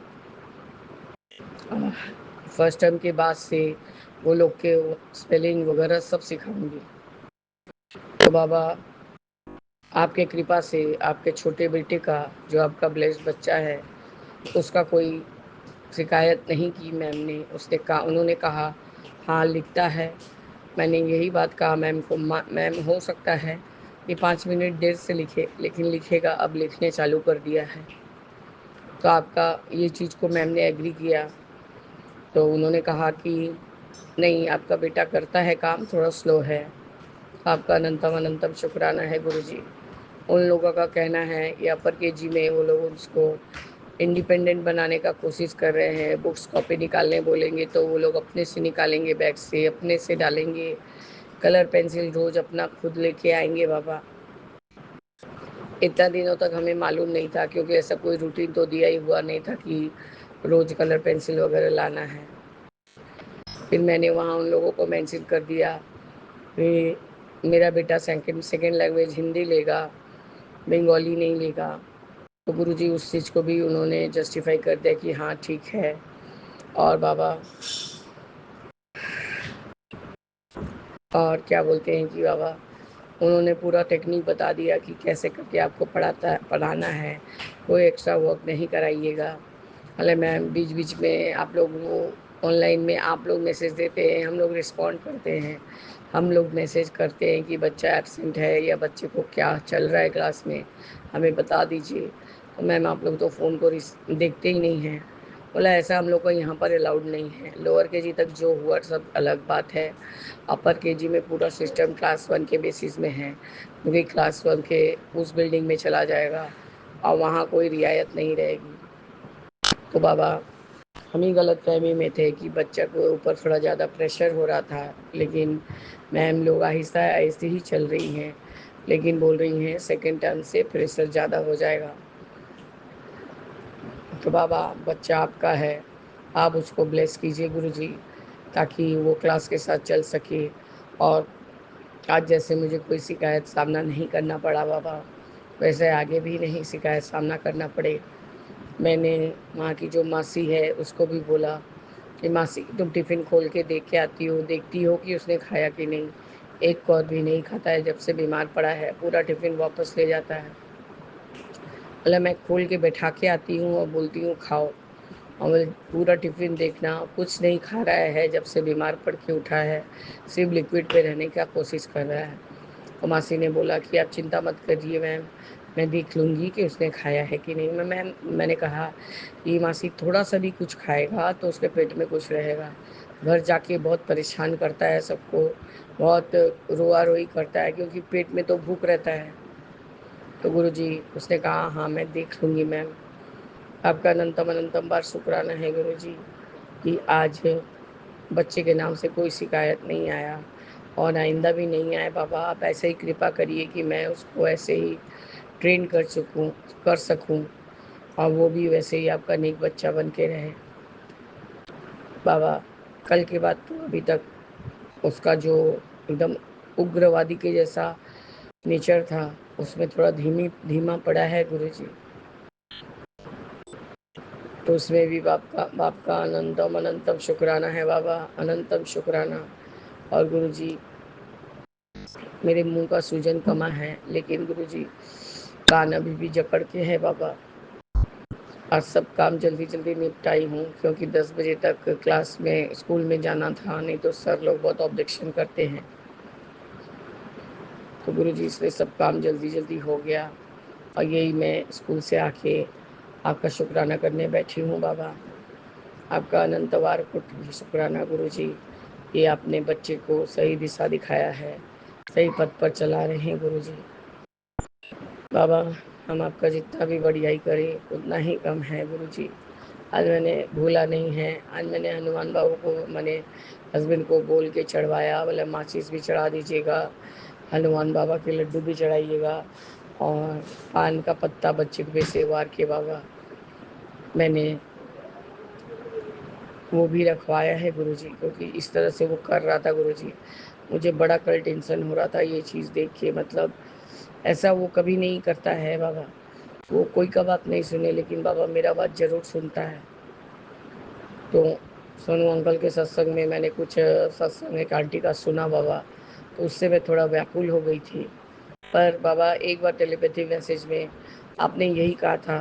फर्स्ट टर्म के बाद से वो लोग के स्पेलिंग वगैरह सब सिखाऊंगी। तो बाबा, आपके कृपा से आपके छोटे बेटे का, जो आपका ब्लेस्ड बच्चा है, उसका कोई शिकायत नहीं की मैम ने। उन्होंने कहा हाँ लिखता है। मैंने यही बात कहा मैम को, मैम हो सकता है कि 5 मिनट देर से लिखे, लेकिन लिखेगा, अब लिखने चालू कर दिया है। तो आपका ये चीज़ को मैम ने एग्री किया। तो उन्होंने कहा कि नहीं, आपका बेटा करता है काम, थोड़ा स्लो है। आपका अनंतम अनंतम शुक्राना है गुरुजी। उन लोगों का कहना है ये अपर केजी में वो लोग उसको इंडिपेंडेंट बनाने का कोशिश कर रहे हैं। बुक्स कॉपी निकालने बोलेंगे तो वो लोग अपने से निकालेंगे, बैग से अपने से डालेंगे। कलर पेंसिल रोज़ अपना खुद लेके आएंगे बाबा। इतना दिनों तक हमें मालूम नहीं था, क्योंकि ऐसा कोई रूटीन तो दिया ही हुआ नहीं था कि रोज़ कलर पेंसिल वगैरह लाना है। फिर मैंने वहाँ उन लोगों को मेंशन कर दिया कि मेरा बेटा सेकंड सेकंड लैंग्वेज हिंदी लेगा, बंगाली नहीं लेगा। तो गुरुजी उस चीज़ को भी उन्होंने जस्टिफाई कर दिया कि हाँ ठीक है। और बाबा, और क्या बोलते हैं कि बाबा, उन्होंने पूरा टेक्निक बता दिया कि कैसे करके आपको पढ़ाना है। कोई एक्स्ट्रा वर्क नहीं कराइएगा। अरे मैम, बीच बीच में आप लोग वो ऑनलाइन में आप लोग मैसेज देते हैं, हम लोग रिस्पॉन्ड करते हैं। हम लोग मैसेज करते हैं कि बच्चा एब्सेंट है या बच्चे को क्या चल रहा है क्लास में, हमें बता दीजिए। तो मैम आप लोग तो फ़ोन को देखते ही नहीं हैं। बोला ऐसा हम लोग को यहाँ पर अलाउड नहीं है। लोअर केजी तक जो हुआ सब अलग बात है, अपर केजी में पूरा सिस्टम क्लास 1 के बेसिस में है, क्योंकि क्लास 1 के उस बिल्डिंग में चला जाएगा और वहाँ कोई रियायत नहीं रहेगी। तो बाबा, हम ही गलत फहमी में थे कि बच्चा को ऊपर थोड़ा ज़्यादा प्रेशर हो रहा था, लेकिन मैम लोग आहिस्ता आहिस्ता ही चल रही हैं, लेकिन बोल रही हैं सेकेंड टर्म से प्रेशर ज़्यादा हो जाएगा। तो बाबा, बच्चा आपका है, आप उसको ब्लेस कीजिए गुरुजी, ताकि वो क्लास के साथ चल सके। और आज जैसे मुझे कोई शिकायत सामना नहीं करना पड़ा बाबा, वैसे आगे भी नहीं शिकायत सामना करना पड़े। मैंने वहाँ की जो मासी है उसको भी बोला कि मासी, तुम टिफ़िन खोल के देख के आती हो, देखती हो कि उसने खाया कि नहीं। एक कौर भी नहीं खाता है जब से बीमार पड़ा है, पूरा टिफ़िन वापस ले जाता है। मतलब मैं खोल के बैठा के आती हूँ और बोलती हूँ खाओ, और पूरा टिफ़िन देखना, कुछ नहीं खा रहा है जब से बीमार पड़ के उठा है, सिर्फ लिक्विड पे रहने का कोशिश कर रहा है। तो मासी ने बोला कि आप चिंता मत करिए मैम, मैं देख लूँगी कि उसने खाया है कि नहीं। मैंने कहा कि मासी थोड़ा सा भी कुछ खाएगा तो उसके पेट में कुछ रहेगा, घर जाके बहुत परेशान करता है सबको, बहुत रोआ रोई करता है, क्योंकि पेट में तो भूख रहता है। तो गुरुजी, उसने कहा हाँ मैं देख लूँगी मैम। आपका अनंतम अनंतम बार शुक्राना है गुरुजी कि आज बच्चे के नाम से कोई शिकायत नहीं आया और आइंदा भी नहीं आए। बाबा, आप ऐसे ही कृपा करिए कि मैं उसको ऐसे ही ट्रेन कर सकूं, और वो भी वैसे ही आपका नेक बच्चा बन के रहे। बाबा, कल के बाद तो अभी तक उसका जो एकदम उग्रवादी के जैसा नेचर था, उसमें थोड़ा धीमा पड़ा है गुरुजी। तो उसमें भी बाप का अनंतम अनंतम शुक्राना है बाबा, अनंतम शुक्राना। और गुरुजी, मेरे मुंह का सूजन कमा है, लेकिन गुरुजी कान अभी भी जकड़ के है बाबा। आज सब काम जल्दी जल्दी निपटाई हूँ, क्योंकि 10 बजे तक क्लास में स्कूल में जाना था, नहीं तो सर लोग बहुत ऑब्जेक्शन करते हैं। तो गुरुजी इसलिए सब काम जल्दी जल्दी हो गया, और यही मैं स्कूल से आके आपका शुक्राना करने बैठी हूँ बाबा। आपका अनंतवार कोटि शुक्राना गुरुजी, ये आपने बच्चे को सही दिशा दिखाया है, सही पथ पर चला रहे हैं गुरुजी। बाबा, हम आपका जितना भी बढ़ियाई करें उतना ही कम है गुरुजी। आज मैंने भूला नहीं है, आज मैंने हनुमान बाबू को, मैंने हस्बैंड को बोल के चढ़वाया, बोले माचिस भी चढ़ा दीजिएगा, हनुमान बाबा के लड्डू भी चढ़ाइएगा, और पान का पत्ता बच्चे को भी सेवार के बाबा मैंने वो भी रखवाया है गुरुजी, क्योंकि इस तरह से वो कर रहा था गुरुजी। मुझे बड़ा कल टेंशन हो रहा था ये चीज़ देख के, मतलब ऐसा वो कभी नहीं करता है बाबा। वो कोई का बात नहीं सुने, लेकिन बाबा मेरा बात ज़रूर सुनता है। तो सोनू अंकल के सत्संग में मैंने कुछ सत्संग एक आंटी का सुना बाबा, तो उससे मैं थोड़ा व्याकुल हो गई थी। पर बाबा एक बार टेलीपैथी मैसेज में आपने यही कहा था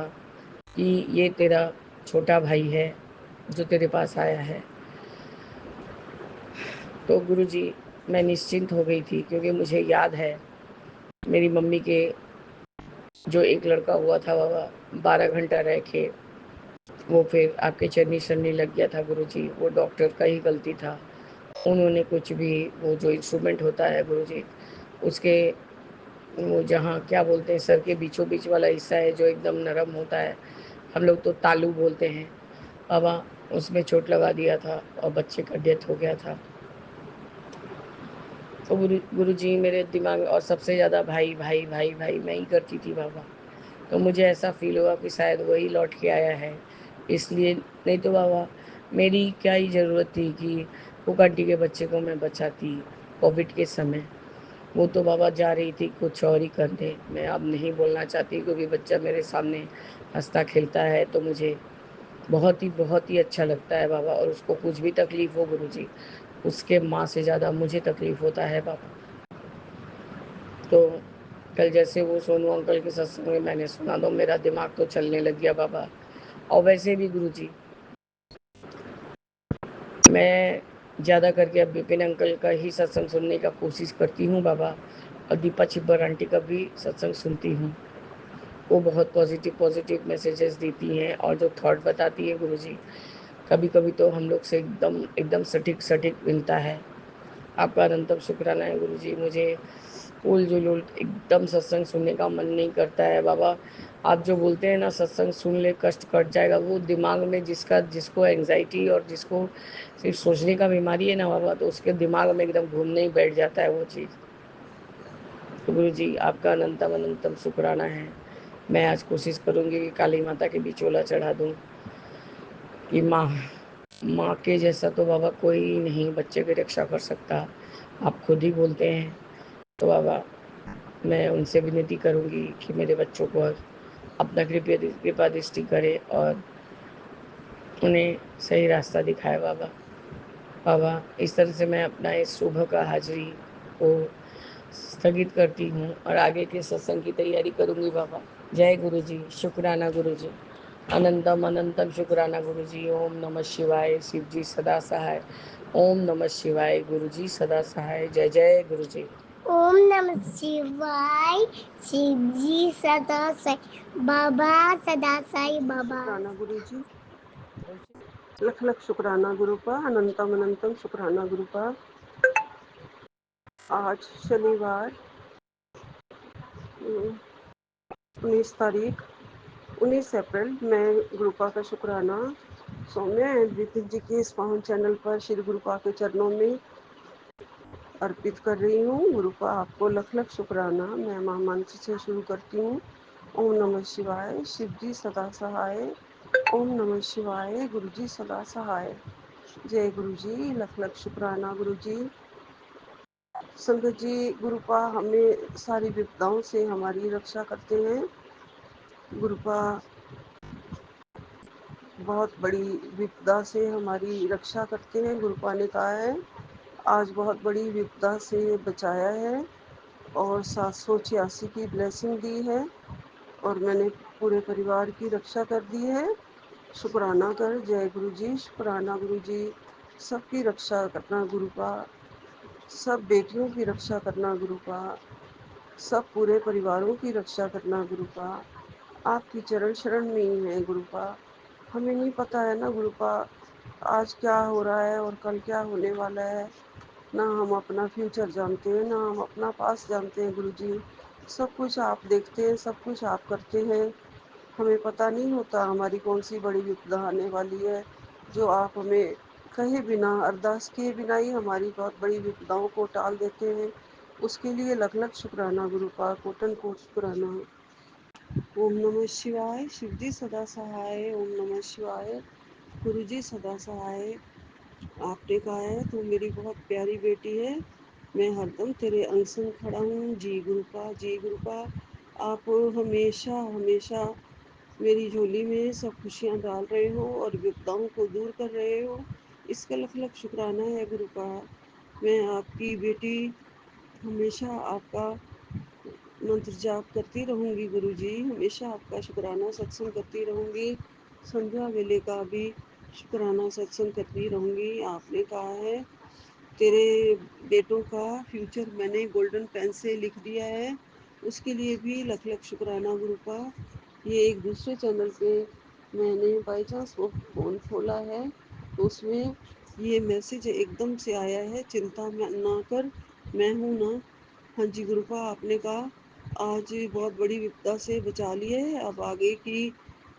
कि ये तेरा छोटा भाई है जो तेरे पास आया है। तो गुरुजी, मैं निश्चिंत हो गई थी, क्योंकि मुझे याद है मेरी मम्मी के जो एक लड़का हुआ था बाबा, 12 घंटा रह के वो फिर आपके चरनी सरनी लग गया था गुरुजी। वो डॉक्टर का ही गलती था, उन्होंने कुछ भी, वो जो इंस्ट्रूमेंट होता है गुरुजी, उसके वो जहाँ क्या बोलते हैं, सर के बीचों बीच वाला हिस्सा है जो एकदम नरम होता है, हम लोग तो तालू बोलते हैं बाबा, उसमें चोट लगा दिया था और बच्चे का डेथ हो गया था। तो गुरुजी मेरे दिमाग में, और सबसे ज़्यादा भाई भाई भाई भाई मैं ही करती थी बाबा। तो मुझे ऐसा फील हुआ कि शायद वही लौट के आया है, इसलिए। नहीं तो बाबा मेरी क्या ही ज़रूरत थी कि कुक आंटी के बच्चे को मैं बचाती कोविड के समय। वो तो बाबा जा रही थी कुछ और ही करने, मैं अब नहीं बोलना चाहती, क्योंकि बच्चा मेरे सामने हंसता खेलता है तो मुझे बहुत ही अच्छा लगता है बाबा। और उसको कुछ भी तकलीफ़ हो गुरुजी, उसके माँ से ज़्यादा मुझे तकलीफ़ होता है बाबा। तो कल जैसे वो सोनू अंकल के सत्संग में मैंने सुना, तो मेरा दिमाग तो चलने लग गया बाबा। और वैसे भी गुरुजी, मैं ज़्यादा करके अब विपिन अंकल का ही सत्संग सुनने का कोशिश करती हूँ बाबा, और दीपा छिब्बर आंटी का भी सत्संग सुनती हूँ। वो बहुत पॉजिटिव पॉजिटिव मैसेजेस देती हैं, और जो थॉट बताती है गुरुजी, कभी कभी तो हम लोग से एकदम एकदम सटीक सटीक मिलता है। आपका अनंतम शुक्राना है गुरुजी। मुझे उल जुलूल एकदम सत्संग सुनने का मन नहीं करता है बाबा। आप जो बोलते हैं ना, सत्संग सुन ले कष्ट कट जाएगा, वो दिमाग में जिसको एंग्जाइटी और जिसको सिर्फ सोचने का बीमारी है ना बाबा, तो उसके दिमाग में एकदम घूमने ही बैठ जाता है वो चीज़। तो गुरुजी आपका अनंतम अनंतम शुक्राना है। मैं आज कोशिश करूँगी कि काली माता के भी चोला चढ़ा दूँ, कि माँ माँ के जैसा तो बाबा कोई नहीं बच्चे की रक्षा कर सकता, आप खुद ही बोलते हैं। तो बाबा मैं उनसे विनती करूँगी कि मेरे बच्चों को अपना कृपा दृष्टि करे और उन्हें सही रास्ता दिखाए बाबा। बाबा इस तरह से मैं अपना इस सुबह का हाजिरी को स्थगित करती हूँ, और आगे के सत्संग की तैयारी करूँगी बाबा। जय गुरु जी, शुक्राना गुरु जी, अनंतम अनंतम शुक्राना गुरु जी। ओम नमः शिवाय, शिव जी सदा सहाय। ओम नमः शिवाय, गुरु जी सदा सहाय। जय जय गुरु जी। ओम नमः शिवाय, शिव जी सदा साई बाबा, सदा साई बाबा। शुक्राना गुरु जी, लख लख शुक्राना गुरु का, अनंतम अनंतम शुक्राना गुरु का। आज शनिवार 19 अप्रैल, मैं गुरुपा का शुक्राना सौम्या एंड विपिन जी के इस पावन चैनल पर श्री गुरुपा के चरणों में अर्पित कर रही हूँ। गुरुपा आपको लख लख शुक्राना। मैं महामंत्र से शुरू करती हूँ। ओम नमः शिवाय, शिव जी सदा सहाय। ओम नमः शिवाय, गुरु जी सदा सहाय। जय गुरु जी, लख लख शुक्राना गुरु जी। संगत जी, गुरुपा हमें सारी विपदाओं से हमारी रक्षा करते हैं। गुरुपा बहुत बड़ी विपदा से हमारी रक्षा करते हैं। गुरुपा ने कहा है आज बहुत बड़ी विपदा से बचाया है और 786 की ब्लेसिंग दी है और मैंने पूरे परिवार की रक्षा कर दी है। शुक्राना कर। जय गुरु जी, शुक्राना गुरु जी। सबकी रक्षा करना गुरुपा, सब बेटियों की रक्षा करना गुरुपा, सब पूरे परिवारों की रक्षा करना गुरुपा। आपकी चरण शरण में ही है गुरुपा। हमें नहीं पता है ना गुरुपा आज क्या हो रहा है और कल क्या होने वाला है। ना हम अपना फ्यूचर जानते हैं, ना हम अपना पास्ट जानते हैं गुरु जी। सब कुछ आप देखते हैं, सब कुछ आप करते हैं। हमें पता नहीं होता हमारी कौन सी बड़ी विपदा आने वाली है, जो आप हमें कहे बिना, अरदास किए बिना ही हमारी बहुत बड़ी विपदाओं को टाल देते हैं। उसके लिए लख लख शुक्राना गुरुपा, कोटन कोट शुक्राना। ओम नमः शिवाय, शिव जी सदा सहाय। ओम नमः शिवाय, गुरु जी सदा सहाय। आपने कहा है तू मेरी बहुत प्यारी बेटी है, मैं हरदम तेरे अंग संग खड़ा हूँ। जी गुरुपा, जी गुरुपा। आप हमेशा हमेशा मेरी झोली में सब खुशियाँ डाल रहे हो और विपदाओं को दूर कर रहे हो, इसका लख लख शुक्राना है गुरुपा। मैं आपकी बेटी हमेशा आपका मंत्र जाप करती रहूँगी गुरु जी, हमेशा आपका शुक्राना सत्संग करती रहूँगी। संध्या वेले का भी शुक्राना सत्संग करती रहूँगी। आपने कहा है तेरे बेटों का फ्यूचर मैंने गोल्डन पेन से लिख दिया है, उसके लिए भी लख लख शुक्राना गुरुपा। ये एक दूसरे चैनल पे मैंने बाई चांस वो फ़ोन खोला है तो उसमें ये मैसेज एकदम से आया है, चिंता ना कर, मैं हूँ ना। हाँ जी गुरुपा, आपने कहा आज बहुत बड़ी विपदा से बचा लिए है, अब आगे की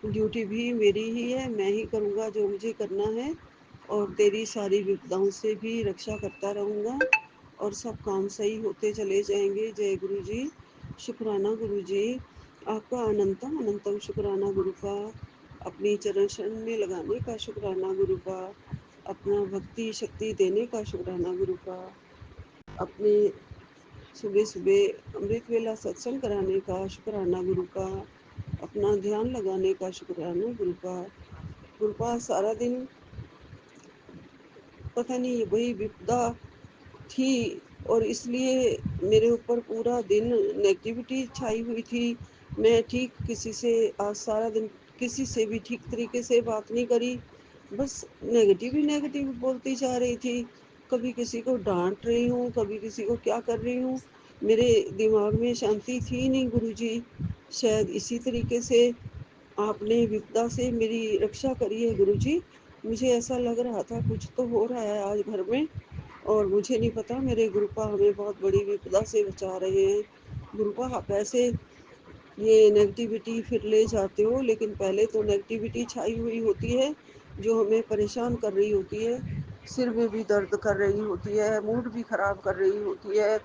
ड्यूटी भी मेरी ही है, मैं ही करूँगा जो मुझे करना है और तेरी सारी विपदाओं से भी रक्षा करता रहूँगा और सब काम सही होते चले जाएंगे। जय गुरु जी, शुक्राना गुरु जी। आपका अनंतम अनंतम शुक्राना गुरुपा। अपनी चरण शरण में लगाने का शुक्राना गुरुपा, अपना भक्ति शक्ति देने का शुक्राना गुरुपा, अपने सुबह सुबह अमृत वेला सत्संग कराने का शुक्राना गुरुपा, अपना ध्यान लगाने का शुक्राना गुरुपा। गुरुपा सारा दिन पता नहीं वही विपदा थी और इसलिए मेरे ऊपर पूरा दिन नेगेटिविटी छाई हुई थी। मैं ठीक किसी से आज सारा दिन किसी से भी ठीक तरीके से बात नहीं करी, बस नेगेटिव ही नेगेटिव बोलती जा रही थी। कभी किसी को डांट रही हूँ, कभी किसी को क्या कर रही हूँ। मेरे दिमाग में शांति थी नहीं गुरुजी। शायद इसी तरीके से आपने विपदा से मेरी रक्षा करी है गुरुजी। मुझे ऐसा लग रहा था कुछ तो हो रहा है आज घर में और मुझे नहीं पता मेरे गुरुपा हमें बहुत बड़ी विपदा से बचा रहे हैं। गुरुपा आप ऐसे ये नेगेटिविटी फिर ले जाते हो, लेकिन पहले तो नेगेटिविटी छाई हुई होती है जो हमें परेशान कर रही होती है, सिर में भी दर्द कर रही होती है, मूड भी ख़राब कर रही होती है,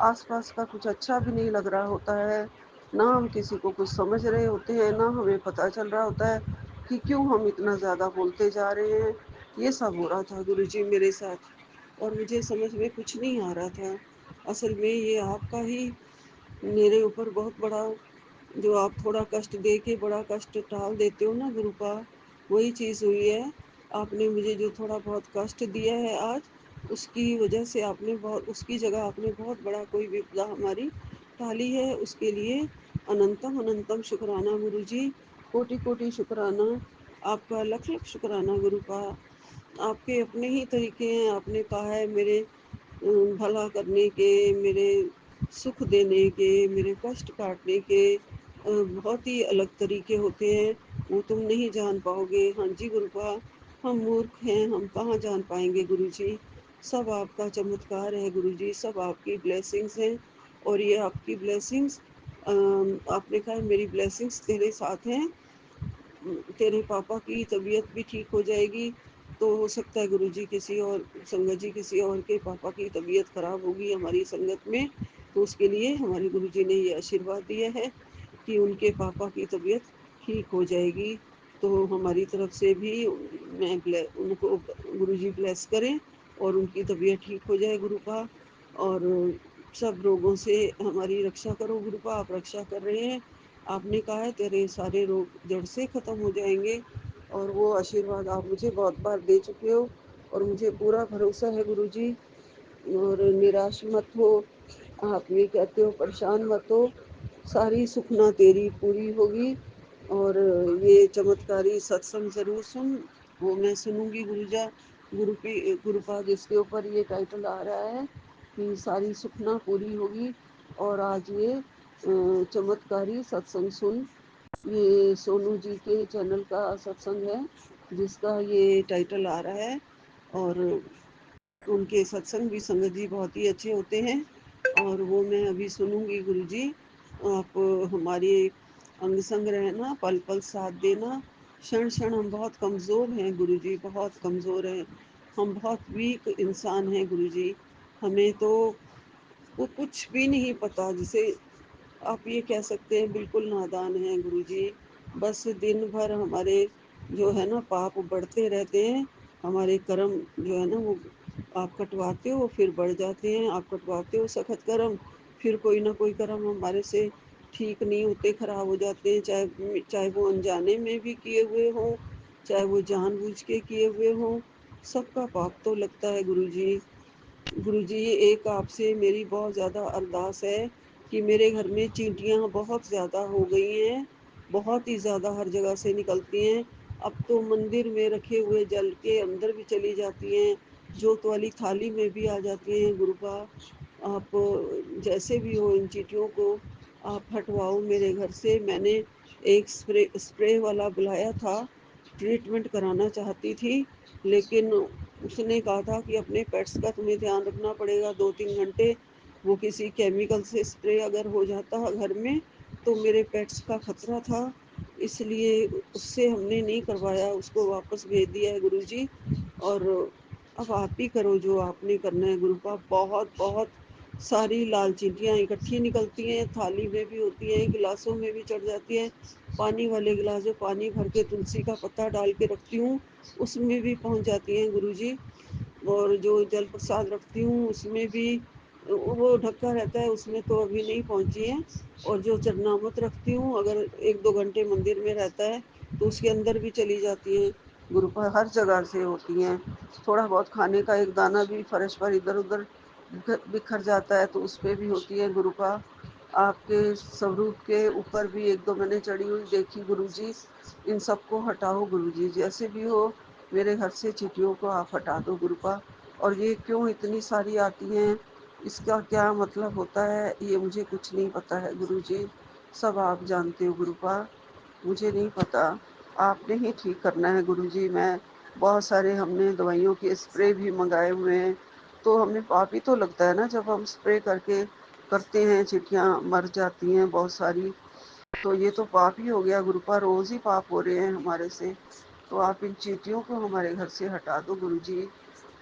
आसपास का कुछ अच्छा भी नहीं लग रहा होता है, ना हम किसी को कुछ समझ रहे होते हैं, ना हमें पता चल रहा होता है कि क्यों हम इतना ज़्यादा बोलते जा रहे हैं। ये सब हो रहा था गुरुजी मेरे साथ और मुझे समझ में कुछ नहीं आ रहा था। असल में ये आपका ही मेरे ऊपर बहुत बड़ा, जो आप थोड़ा कष्ट दे के बड़ा कष्ट टाल देते हो ना गुरुपा, वही चीज़ हुई है। आपने मुझे जो थोड़ा बहुत कष्ट दिया है आज, उसकी वजह से आपने बहुत, उसकी जगह आपने बहुत बड़ा कोई विपदा हमारी टाली है, उसके लिए अनंतम अनंतम शुक्राना गुरु जी, कोटि कोटि शुक्राना। आपका लख लख शुक्राना गुरुपा। आपके अपने ही तरीके हैं, आपने कहा है मेरे भला करने के, मेरे सुख देने के, मेरे कष्ट काटने के बहुत ही अलग तरीके होते हैं, वो तुम नहीं जान पाओगे। हाँ जी गुरुपा, हम मूर्ख हैं, हम कहाँ जान पाएंगे गुरुजी। सब आपका चमत्कार है गुरुजी, सब आपकी ब्लेसिंग्स हैं और ये आपकी ब्लेसिंग्स, आपने कहा मेरी ब्लेसिंग्स तेरे साथ हैं। तेरे पापा की तबीयत भी ठीक हो जाएगी तो हो सकता है गुरुजी किसी और संगत जी किसी और के पापा की तबीयत खराब होगी हमारी संगत में, तो उसके लिए हमारे गुरुजी ने ये आशीर्वाद दिया है कि उनके पापा की तबीयत ठीक हो जाएगी। तो हमारी तरफ से भी उनको गुरुजी ब्लेस करें और उनकी तबीयत ठीक हो जाए गुरुपा। और सब रोगों से हमारी रक्षा करो गुरुपा, आप रक्षा कर रहे हैं। आपने कहा है तेरे सारे रोग जड़ से खत्म हो जाएंगे, और वो आशीर्वाद आप मुझे बहुत बार दे चुके हो और मुझे पूरा भरोसा है गुरुजी। और निराश मत हो, आप ये कहते हो परेशान मत हो, सारी सुखना तेरी पूरी होगी। और ये चमत्कारी सत्संग जरूर सुन, वो मैं सुनूंगी गुरुजा। गुरुपा जिसके ऊपर ये टाइटल आ रहा है कि सारी सुखना पूरी होगी। और आज ये चमत्कारी सत्संग सुन, ये सोनू जी के चैनल का सत्संग है जिसका ये टाइटल आ रहा है। और उनके सत्संग भी संगत जी बहुत ही अच्छे होते हैं, और वो मैं अभी सुनूंगी गुरुजी। आप हमारे अंग संग रहना, पल पल साथ देना। क्षण क्षण हम बहुत कमज़ोर हैं गुरुजी, बहुत कमज़ोर हैं, हम बहुत वीक इंसान हैं गुरुजी। हमें तो वो कुछ भी नहीं पता, जिसे आप ये कह सकते हैं बिल्कुल नादान हैं गुरुजी। बस दिन भर हमारे जो है ना पाप बढ़ते रहते हैं, हमारे कर्म जो है ना वो आप कटवाते हो फिर बढ़ जाते हैं, आप कटवाते हो सखत कर्म, फिर कोई ना कोई कर्म हमारे से ठीक नहीं होते, खराब हो जाते हैं। चाहे चाहे वो अनजाने में भी किए हुए हों, चाहे वो जानबूझ के किए हुए हों, सबका पाप तो लगता है गुरुजी। गुरुजी एक आपसे मेरी बहुत ज़्यादा अरदास है कि मेरे घर में चींटियाँ बहुत ज़्यादा हो गई हैं, बहुत ही ज़्यादा हर जगह से निकलती हैं। अब तो मंदिर में रखे हुए जल के अंदर भी चली जाती हैं, जोत वाली थाली में भी आ जाती हैं। गुरुपा आप जैसे भी हो इन चींटियों को आप हटवाओ मेरे घर से। मैंने एक स्प्रे वाला बुलाया था, ट्रीटमेंट कराना चाहती थी, लेकिन उसने कहा था कि अपने पेट्स का तुम्हें ध्यान रखना पड़ेगा 2-3 घंटे। वो किसी केमिकल से स्प्रे अगर हो जाता घर में तो मेरे पेट्स का खतरा था, इसलिए उससे हमने नहीं करवाया, उसको वापस भेज दिया है गुरुजी। और अब आप ही करो जो आपने करना है गुरुपा। बहुत बहुत सारी लाल चींटियाँ इकट्ठी निकलती हैं, थाली में भी होती हैं, गिलासों में भी चढ़ जाती हैं। पानी वाले गिलास जो पानी भर के तुलसी का पत्ता डाल के रखती हूँ उसमें भी पहुँच जाती हैं गुरुजी। और जो जल प्रसाद रखती हूँ उसमें भी वो ढका रहता है, उसमें तो अभी नहीं पहुँची हैं। और जो चरनामत रखती हूँ अगर 1-2 घंटे मंदिर में रहता है तो उसके अंदर भी चली जाती हैं गुरुपा, हर जगह से होती हैं। थोड़ा बहुत खाने का एक दाना भी फर्श पर इधर उधर बिखर जाता है तो उस पर भी होती है गुरुपा। आपके स्वरूप के ऊपर भी 1-2 मैंने चढ़ी हुई देखी गुरुजी। इन सबको हटाओ गुरुजी, जैसे भी हो मेरे घर से चींटियों को आप हटा दो गुरुपा। और ये क्यों इतनी सारी आती हैं, इसका क्या मतलब होता है, ये मुझे कुछ नहीं पता है गुरुजी, सब आप जानते हो गुरुपा, मुझे नहीं पता। आपने ही ठीक करना है गुरुजी। मैं बहुत सारे हमने दवाइयों के स्प्रे भी मंगाए हुए हैं, तो हमें पाप ही तो लगता है ना जब हम स्प्रे करके करते हैं, चिट्ठियाँ मर जाती हैं बहुत सारी, तो ये तो पाप ही हो गया गुरुपा, रोज ही पाप हो रहे हैं हमारे से। तो आप इन चींटियों को हमारे घर से हटा दो गुरुजी,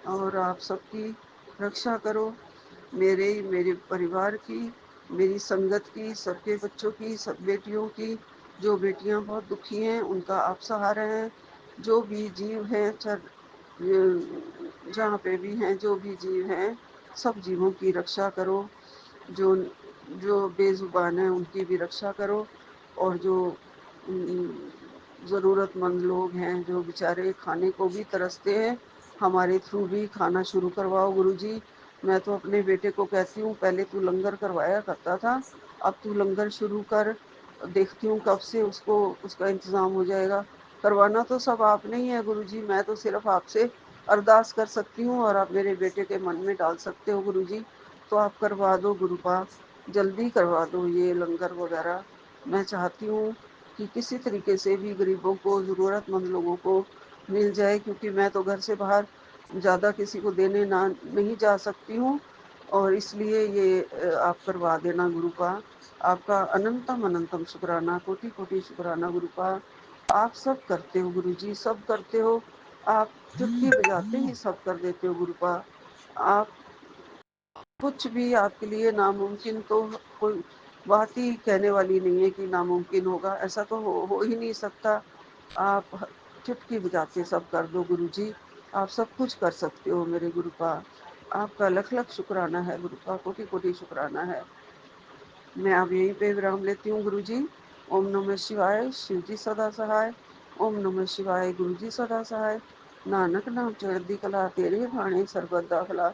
और आप सबकी रक्षा करो, मेरे परिवार की, मेरी संगत की, सबके बच्चों की, सब बेटियों की। जो बेटियां बहुत दुखी हैं उनका आप सहारा हैं। जो भी जीव हैं जहाँ पे भी हैं, जो भी जीव हैं, सब जीवों की रक्षा करो। जो जो बेजुबान हैं उनकी भी रक्षा करो, और जो ज़रूरतमंद लोग हैं जो बेचारे खाने को भी तरसते हैं, हमारे थ्रू भी खाना शुरू करवाओ गुरुजी। मैं तो अपने बेटे को कहती हूँ पहले तू लंगर करवाया करता था, अब तू लंगर शुरू कर, देखती हूँ कब से उसको उसका इंतज़ाम हो जाएगा। करवाना तो सब आपने ही है गुरुजी, मैं तो सिर्फ आपसे अरदास कर सकती हूँ और आप मेरे बेटे के मन में डाल सकते हो गुरुजी। तो आप करवा दो गुरुपा, जल्दी करवा दो ये लंगर वगैरह। मैं चाहती हूँ कि किसी तरीके से भी गरीबों को, ज़रूरतमंद लोगों को मिल जाए, क्योंकि मैं तो घर से बाहर ज़्यादा किसी को देने ना नहीं जा सकती हूँ, और इसलिए ये आप करवा देना गुरुपा। आपका अनंतम अनंतम शुक्राना, कोटि कोटि शुक्राना गुरुपा। आप सब करते हो गुरुजी, सब करते हो, आप चुटकी बजाते ही सब कर देते हो गुरुपा। आप कुछ भी आपके लिए नामुमकिन तो कोई बात ही कहने वाली नहीं है कि नामुमकिन होगा, ऐसा तो हो ही नहीं सकता। आप चुटकी बजाते सब कर दो गुरुजी, आप सब कुछ कर सकते हो मेरे गुरुपा। आपका लख लख शुक्राना है गुरुपा, कोटि कोटि शुक्राना है। मैं अब यहीं पे विराम लेती हूँ गुरुजी। ओम नमः शिवाय, शिव जी सदा सहाय। ओम नमः शिवाय, गुरु जी सदा सहाय। नानक नाम चढ़दी कला, तेरे भाणे सर्वदा भला।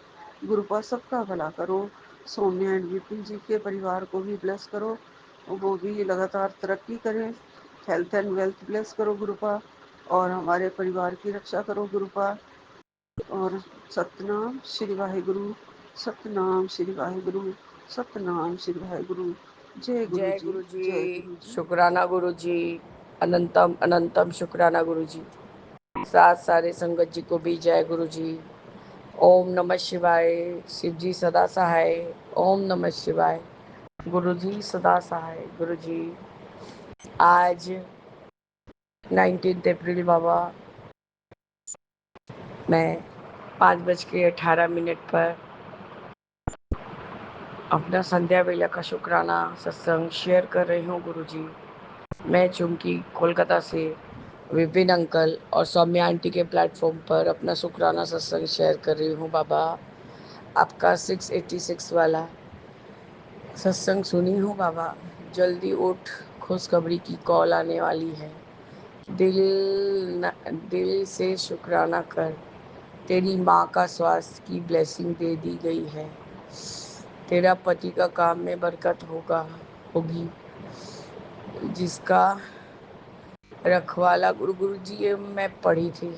गुरुपा सबका भला करो। सौम्या एंड विपिन जी के परिवार को भी ब्लेस करो, वो भी लगातार तरक्की करें। हेल्थ एंड वेल्थ ब्लेस करो गुरुपा, और हमारे परिवार की रक्षा करो गुरुपा। और सतनाम श्री वाहिगुरु, सतनाम श्री वाहिगुरु, सतनाम श्री वाहिगुरु। जय गुरु जय जी, गुरु जी, जय गुरु जी। शुक्राना गुरु जी, अनंतम अनंतम शुक्राना गुरु जी। साथ सारे संगत जी को भी जय गुरु जी। ओम नमः शिवाय, शिव जी सदा सहाय। ओम नमः शिवाय, गुरु जी सदा सहाय। गुरु जी आज 19 अप्रैल बाबा, मैं 5:18 पर अपना संध्या वेला का शुक्राना सत्संग शेयर कर रही हूँ गुरु जी। मैं चुमकी कोलकाता से विपिन अंकल और सौम्या आंटी के प्लेटफॉर्म पर अपना शुक्राना सत्संग शेयर कर रही हूँ बाबा। आपका 686 वाला सत्संग सुनी हूँ बाबा। जल्दी उठ, खुशखबरी की कॉल आने वाली है। दिल से शुक्राना कर, तेरी माँ का स्वास्थ्य की ब्लेसिंग दे दी गई है। तेरा पति का काम में बरकत होगी। जिसका रखवाला गुरु जी, ये मैं पढ़ी थी।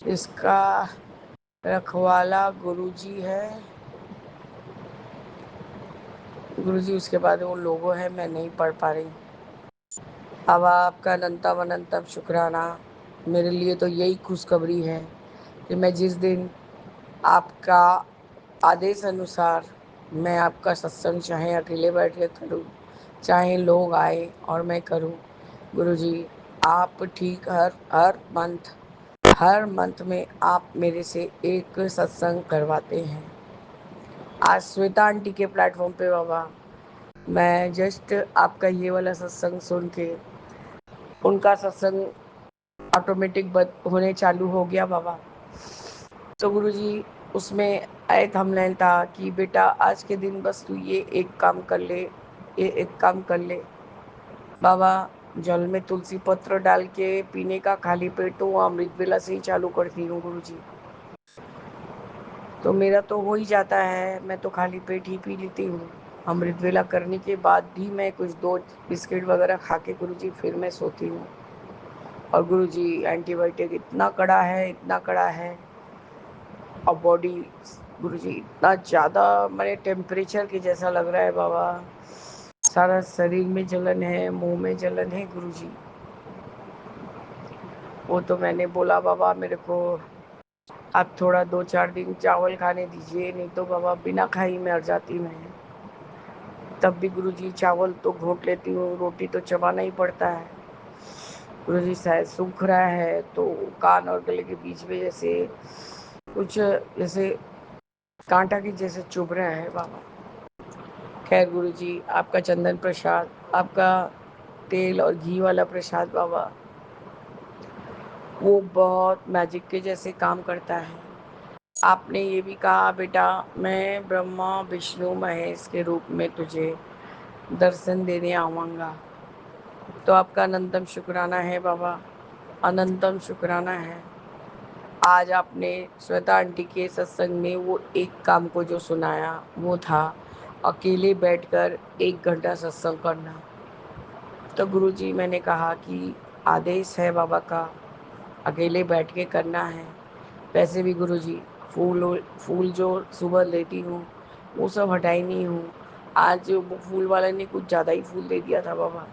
इसका रखवाला गुरु जी है गुरु जी, उसके बाद वो लोगो है, मैं नहीं पढ़ पा रही। अब आपका अनंतम अनंतम शुक्राना। मेरे लिए तो यही खुशखबरी है कि मैं जिस दिन आपका आदेश अनुसार मैं आपका सत्संग चाहे अकेले बैठ के करूँ, चाहे लोग आए और मैं करूँ, गुरुजी आप ठीक हर मंथ में आप मेरे से एक सत्संग करवाते हैं। आज श्वेता आंटी के प्लेटफॉर्म पे बाबा, मैं जस्ट आपका ये वाला सत्संग सुन के उनका सत्संग ऑटोमेटिक होने चालू हो गया बाबा। तो गुरुजी उसमें एक थंबनेल था कि बेटा आज के दिन बस तू ये एक काम कर ले, ये एक काम कर ले बाबा। जल में तुलसी पत्र डाल के पीने का खाली पेट तो अमृत वेला से ही चालू करती हूँ गुरुजी। तो मेरा तो हो ही जाता है, मैं तो खाली पेट ही पी लेती हूँ। अमृत वेला करने के बाद भी मैं कुछ 2 बिस्किट वगैरह खा के गुरुजी फिर मैं सोती हूँ। और गुरुजी एंटीबायोटिक इतना कड़ा है, इतना कड़ा है, और बॉडी गुरुजी इतना ज़्यादा मेरे टेम्परेचर के जैसा लग रहा है बाबा। सारा शरीर में जलन है, मुंह में जलन है गुरुजी। वो तो मैंने बोला बाबा मेरे को आप थोड़ा 2-4 दिन चावल खाने दीजिए, नहीं तो बाबा बिना खाई मर जाती मैं। तब भी गुरुजी चावल तो घोंट लेती हूँ, रोटी तो चबाना ही पड़ता है। गुरुजी शायद सूख रहा है तो कान और गले के बीच में जैसे कुछ जैसे कांटा की जैसे चुभ रहा है बाबा। खैर गुरुजी आपका चंदन प्रसाद, आपका तेल और घी वाला प्रसाद बाबा, वो बहुत मैजिक के जैसे काम करता है। आपने ये भी कहा बेटा मैं ब्रह्मा विष्णु महेश के रूप में तुझे दर्शन देने आऊँगा। तो आपका अनंतम शुक्राना है बाबा, अनंतम शुक्राना है। आज आपने श्वेता आंटी के सत्संग में वो एक काम को जो सुनाया वो था अकेले बैठकर 1 घंटा सत्संग करना। तो गुरुजी मैंने कहा कि आदेश है बाबा का, अकेले बैठ के करना है। वैसे भी गुरुजी फूल जो सुबह लेती हूँ वो सब हटाई नहीं हूँ। आज वो फूल वाले ने कुछ ज़्यादा ही फूल दे दिया था बाबा,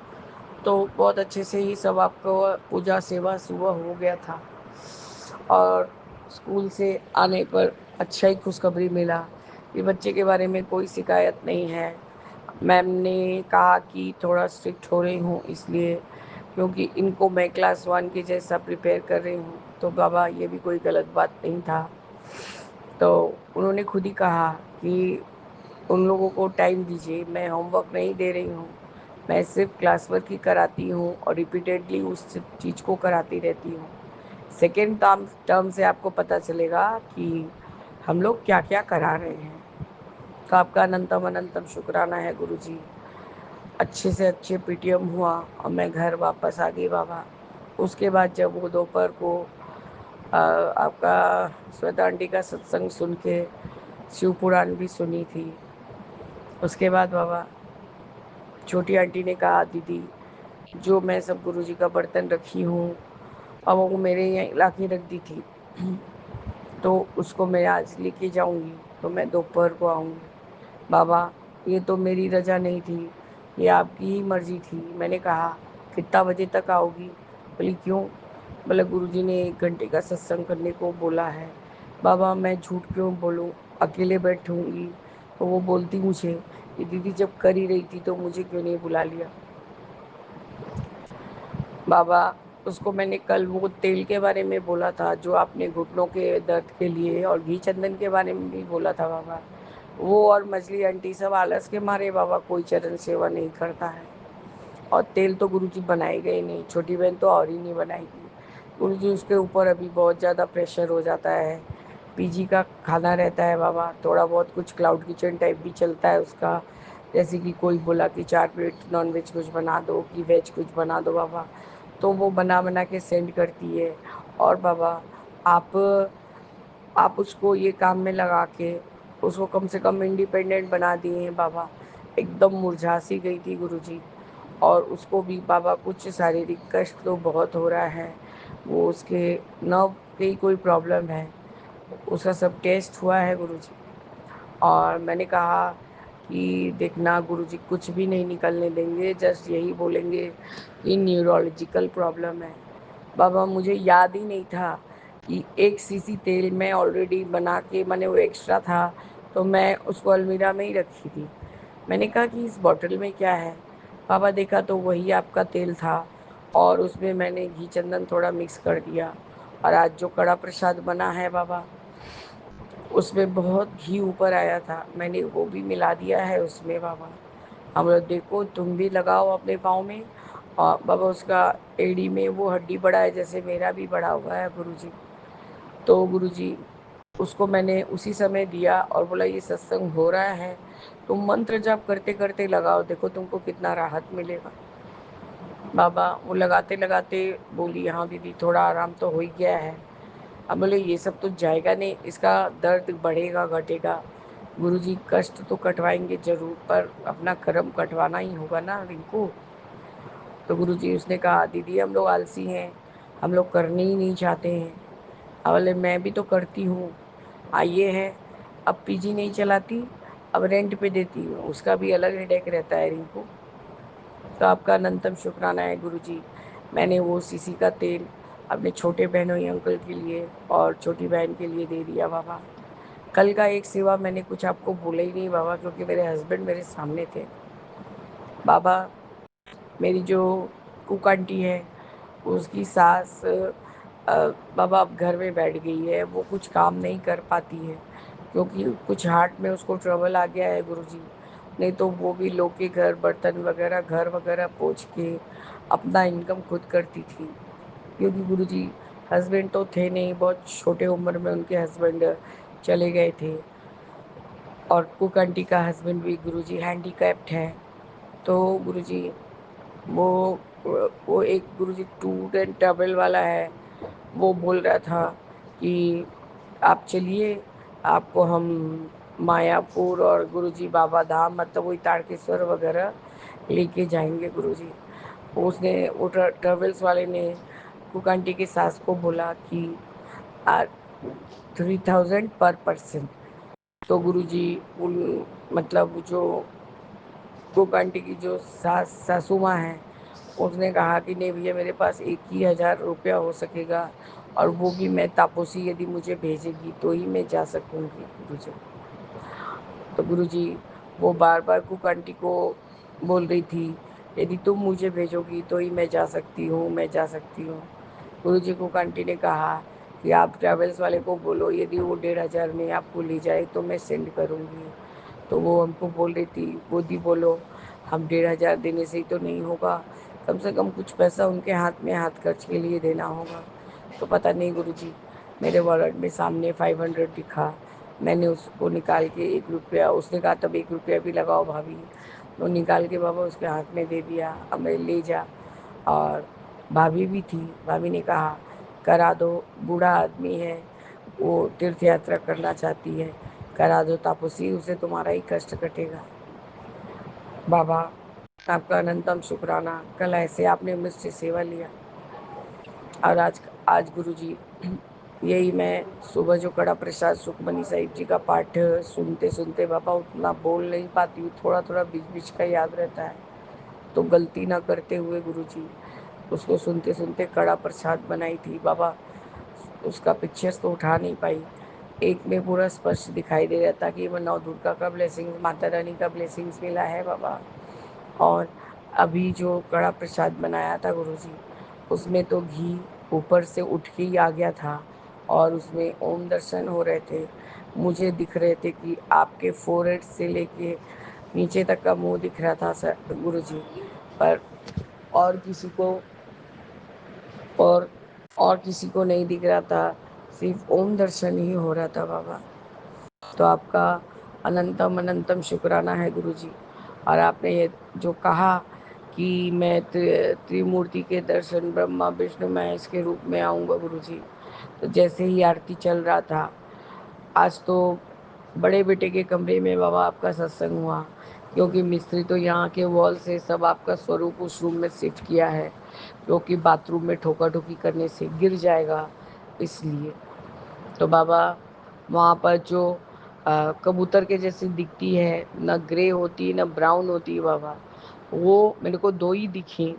तो बहुत अच्छे से ही सब आपको पूजा सेवा सुबह हो गया था। और स्कूल से आने पर अच्छा ही खुशखबरी मिला कि बच्चे के बारे में कोई शिकायत नहीं है। मैम ने कहा कि थोड़ा स्ट्रिक्ट हो रही हूँ इसलिए क्योंकि इनको मैं क्लास 1 के जैसा प्रिपेयर कर रही हूँ। तो बाबा ये भी कोई गलत बात नहीं था। तो उन्होंने खुद ही कहा कि उन लोगों को टाइम दीजिए, मैं होमवर्क नहीं दे रही हूँ, मैं सिर्फ क्लास वर्क ही कराती हूँ और रिपीटेडली उस चीज़ को कराती रहती हूँ। सेकेंड टर्म से आपको पता चलेगा कि हम लोग क्या क्या करा रहे हैं। तो आपका अनंतम अनंतम शुक्राना है गुरुजी। अच्छे से अच्छे पीटीएम हुआ और मैं घर वापस आ गई बाबा। उसके बाद जब वो दोपहर को आपका श्वेता आंटी का सत्संग सुन के शिव पुराण भी सुनी थी। उसके बाद बाबा छोटी आंटी ने कहा, दीदी जो मैं सब गुरुजी का बर्तन रखी हूँ अब वो मेरे यहाँ ला के रख दी थी, तो उसको मैं आज लेके जाऊँगी, तो मैं दोपहर को आऊँगी। बाबा ये तो मेरी रजा नहीं थी, ये आपकी ही मर्जी थी। मैंने कहा कितना बजे तक आओगी? बोली क्यों? बोले गुरुजी ने 1 घंटे का सत्संग करने को बोला है। बाबा मैं झूठ क्यों बोलूँ, अकेले बैठूँगी। तो वो बोलती मुझे कि दीदी जब कर ही रही थी तो मुझे क्यों नहीं बुला लिया। बाबा उसको मैंने कल वो तेल के बारे में बोला था जो आपने घुटनों के दर्द के लिए, और घी चंदन के बारे में भी बोला था बाबा। वो और मछली आंटी सब आलस के मारे बाबा कोई चरण सेवा नहीं करता है। और तेल तो गुरुजी बनाएगा ही नहीं, छोटी बहन तो और ही नहीं बनाएगी। गुरुजी उसके ऊपर अभी बहुत ज़्यादा प्रेशर हो जाता है। पीजी का खाना रहता है बाबा, थोड़ा बहुत कुछ क्लाउड किचन टाइप भी चलता है उसका। जैसे कि कोई बोला कि 4 प्लेट नॉन वेज कुछ बना दो कि वेज कुछ बना दो बाबा, तो वो बना बना के सेंड करती है। और बाबा आप आप उसको ये काम में लगा के उसको कम से कम इंडिपेंडेंट बना दिए हैं बाबा। एकदम मुरझा सी गई थी गुरुजी। और उसको भी बाबा कुछ शारीरिक कष्ट तो बहुत हो रहा है, वो उसके नर्व की कोई प्रॉब्लम है, उसका सब टेस्ट हुआ है गुरुजी। और मैंने कहा कि देखना गुरुजी कुछ भी नहीं निकलने देंगे, जस्ट यही बोलेंगे कि न्यूरोलॉजिकल प्रॉब्लम है। बाबा मुझे याद ही नहीं था कि 1 सीसी तेल मैं ऑलरेडी बना के, मैंने वो एक्स्ट्रा था तो मैं उसको अलमीरा में ही रखी थी। मैंने कहा कि इस बॉटल में क्या है? पापा देखा तो वही आपका तेल था, और उसमें मैंने घी चंदन थोड़ा मिक्स कर दिया। और आज जो कड़ा प्रसाद बना है बाबा, उसमें बहुत घी ऊपर आया था, मैंने वो भी मिला दिया है उसमें बाबा। हम लोग देखो तुम भी लगाओ अपने पाँव में। और बाबा उसका एड़ी में वो हड्डी बड़ा है जैसे मेरा भी बड़ा हुआ है गुरुजी। तो गुरुजी उसको मैंने उसी समय दिया और बोला ये सत्संग हो रहा है, तुम मंत्र जाप करते करते लगाओ, देखो तुमको कितना राहत मिलेगा। बाबा वो लगाते लगाते बोली, हाँ दीदी थोड़ा आराम तो हो ही गया है। अब बोले ये सब तो जाएगा नहीं, इसका दर्द बढ़ेगा घटेगा। गुरुजी कष्ट तो कटवाएंगे जरूर, पर अपना कर्म कटवाना ही होगा ना रिंकू। तो गुरुजी उसने कहा दीदी हम लोग आलसी हैं, हम लोग करने ही नहीं चाहते हैं। अब बोले मैं भी तो करती हूँ, आइए है अब पीजी नहीं चलाती, अब रेंट पे देती हूँ, उसका भी अलग हेडेक रहता है रिंकू। तो आपका अनंतम शुक्राना है गुरुजी। मैंने वो सीसी का तेल अपने छोटे बहनोई अंकल के लिए और छोटी बहन के लिए दे दिया बाबा। कल का एक सेवा मैंने कुछ आपको बोला ही नहीं बाबा, क्योंकि मेरे हस्बैंड मेरे सामने थे। बाबा मेरी जो कुक आंटी है उसकी सास बाबा अब घर में बैठ गई है, वो कुछ काम नहीं कर पाती है क्योंकि कुछ हार्ट में उसको ट्रबल आ गया है गुरुजी। नहीं तो वो भी लोग के घर बर्तन वगैरह घर वगैरह पोंछ के अपना इनकम खुद करती थी। क्योंकि गुरुजी हस्बैंड तो थे नहीं, बहुत छोटे उम्र में उनके हस्बैंड चले गए थे। और कुक आंटी का हस्बैंड भी गुरुजी हैंडीकैप्ड है। तो गुरुजी वो वो एक गुरुजी टूर एंड ट्रैवल वाला है, वो बोल रहा था कि आप चलिए, आपको हम मायापुर और गुरुजी बाबा धाम मतलब वही तारकेश्वर वगैरह लेके जाएंगे गुरुजी। उसने वो ट्रेवल्स वाले ने कुक आंटी की सास को बोला कि 3000 पर पर्सन। तो गुरुजी उन मतलब जो कुक आंटी की जो सासू माँ हैं उसने कहा कि नहीं भैया मेरे पास 21,000 रुपया हो सकेगा, और वो भी मैं तापोसी यदि मुझे भेजेगी तो ही मैं जा सकूँगी गुरुजी। तो गुरुजी वो बार बार कुक आंटी को बोल रही थी यदि तुम मुझे भेजोगी तो ही मैं जा सकती हूँ, मैं जा सकती हूँ। गुरुजी कुक आंटी ने कहा कि आप ट्रैवल्स वाले को बोलो यदि वो 1,500 में आपको ले जाए तो मैं सेंड करूँगी। तो वो हमको बोल रही थी, गोदी बोलो, हम 1,500 देने से ही तो नहीं होगा, कम से कम कुछ पैसा उनके हाथ में हाथ खर्च के लिए देना होगा। तो पता नहीं गुरुजी, मेरे वॉलेट में सामने 500 दिखा, मैंने उसको निकाल के 1 रुपया, उसने कहा तब 1 रुपया भी लगाओ भाभी, वो निकाल के बाबा उसके हाथ में दे दिया, अब मैं ले जा। और भाभी भी थी, भाभी ने कहा करा दो, बूढ़ा आदमी है, वो तीर्थ यात्रा करना चाहती है, करा दो तापसी, उसे तुम्हारा ही कष्ट कटेगा। बाबा आपका अनंतम शुक्राना, कल ऐसे आपने मुझसे सेवा लिया। और आज गुरुजी, यही मैं सुबह जो कड़ा प्रसाद सुखमनी साहिब जी का पाठ सुनते सुनते बाबा उतना बोल नहीं पाती हूँ, थोड़ा थोड़ा बीच बीच का याद रहता है, तो गलती ना करते हुए गुरुजी उसको सुनते सुनते कड़ा प्रसाद बनाई थी बाबा, उसका पिक्चर्स तो उठा नहीं पाई, एक में पूरा स्पष्ट दिखाई दे रहा था कि वो नौ दुर्गा का ब्लेसिंग्स, माता रानी का ब्लेसिंग्स मिला है बाबा। और अभी जो कड़ा प्रसाद बनाया था गुरुजी, उसमें तो घी ऊपर से उठ के ही आ गया था, और उसमें ओम दर्शन हो रहे थे, मुझे दिख रहे थे कि आपके फोरहेड से लेके नीचे तक का मुंह दिख रहा था सर गुरुजी, पर और किसी को और और किसी को नहीं दिख रहा था, सिर्फ ओम दर्शन ही हो रहा था बाबा। तो आपका अनंतम अनंतम शुक्राना है गुरुजी। और आपने ये जो कहा कि मैं त्रिमूर्ति के दर्शन ब्रह्मा विष्णु महेश के रूप में आऊँगा गुरुजी, तो जैसे ही आरती चल रहा था, आज तो बड़े बेटे के कमरे में बाबा आपका सत्संग हुआ, क्योंकि मिस्त्री तो यहाँ के वॉल से सब आपका स्वरूप उस रूम में शिफ्ट किया है, क्योंकि बाथरूम में ठोका ठोकी करने से गिर जाएगा, इसलिए। तो बाबा वहाँ पर जो कबूतर के जैसी दिखती है, न ग्रे होती न ब्राउन होती बाबा, वो मेरे को 2 ही दिखी।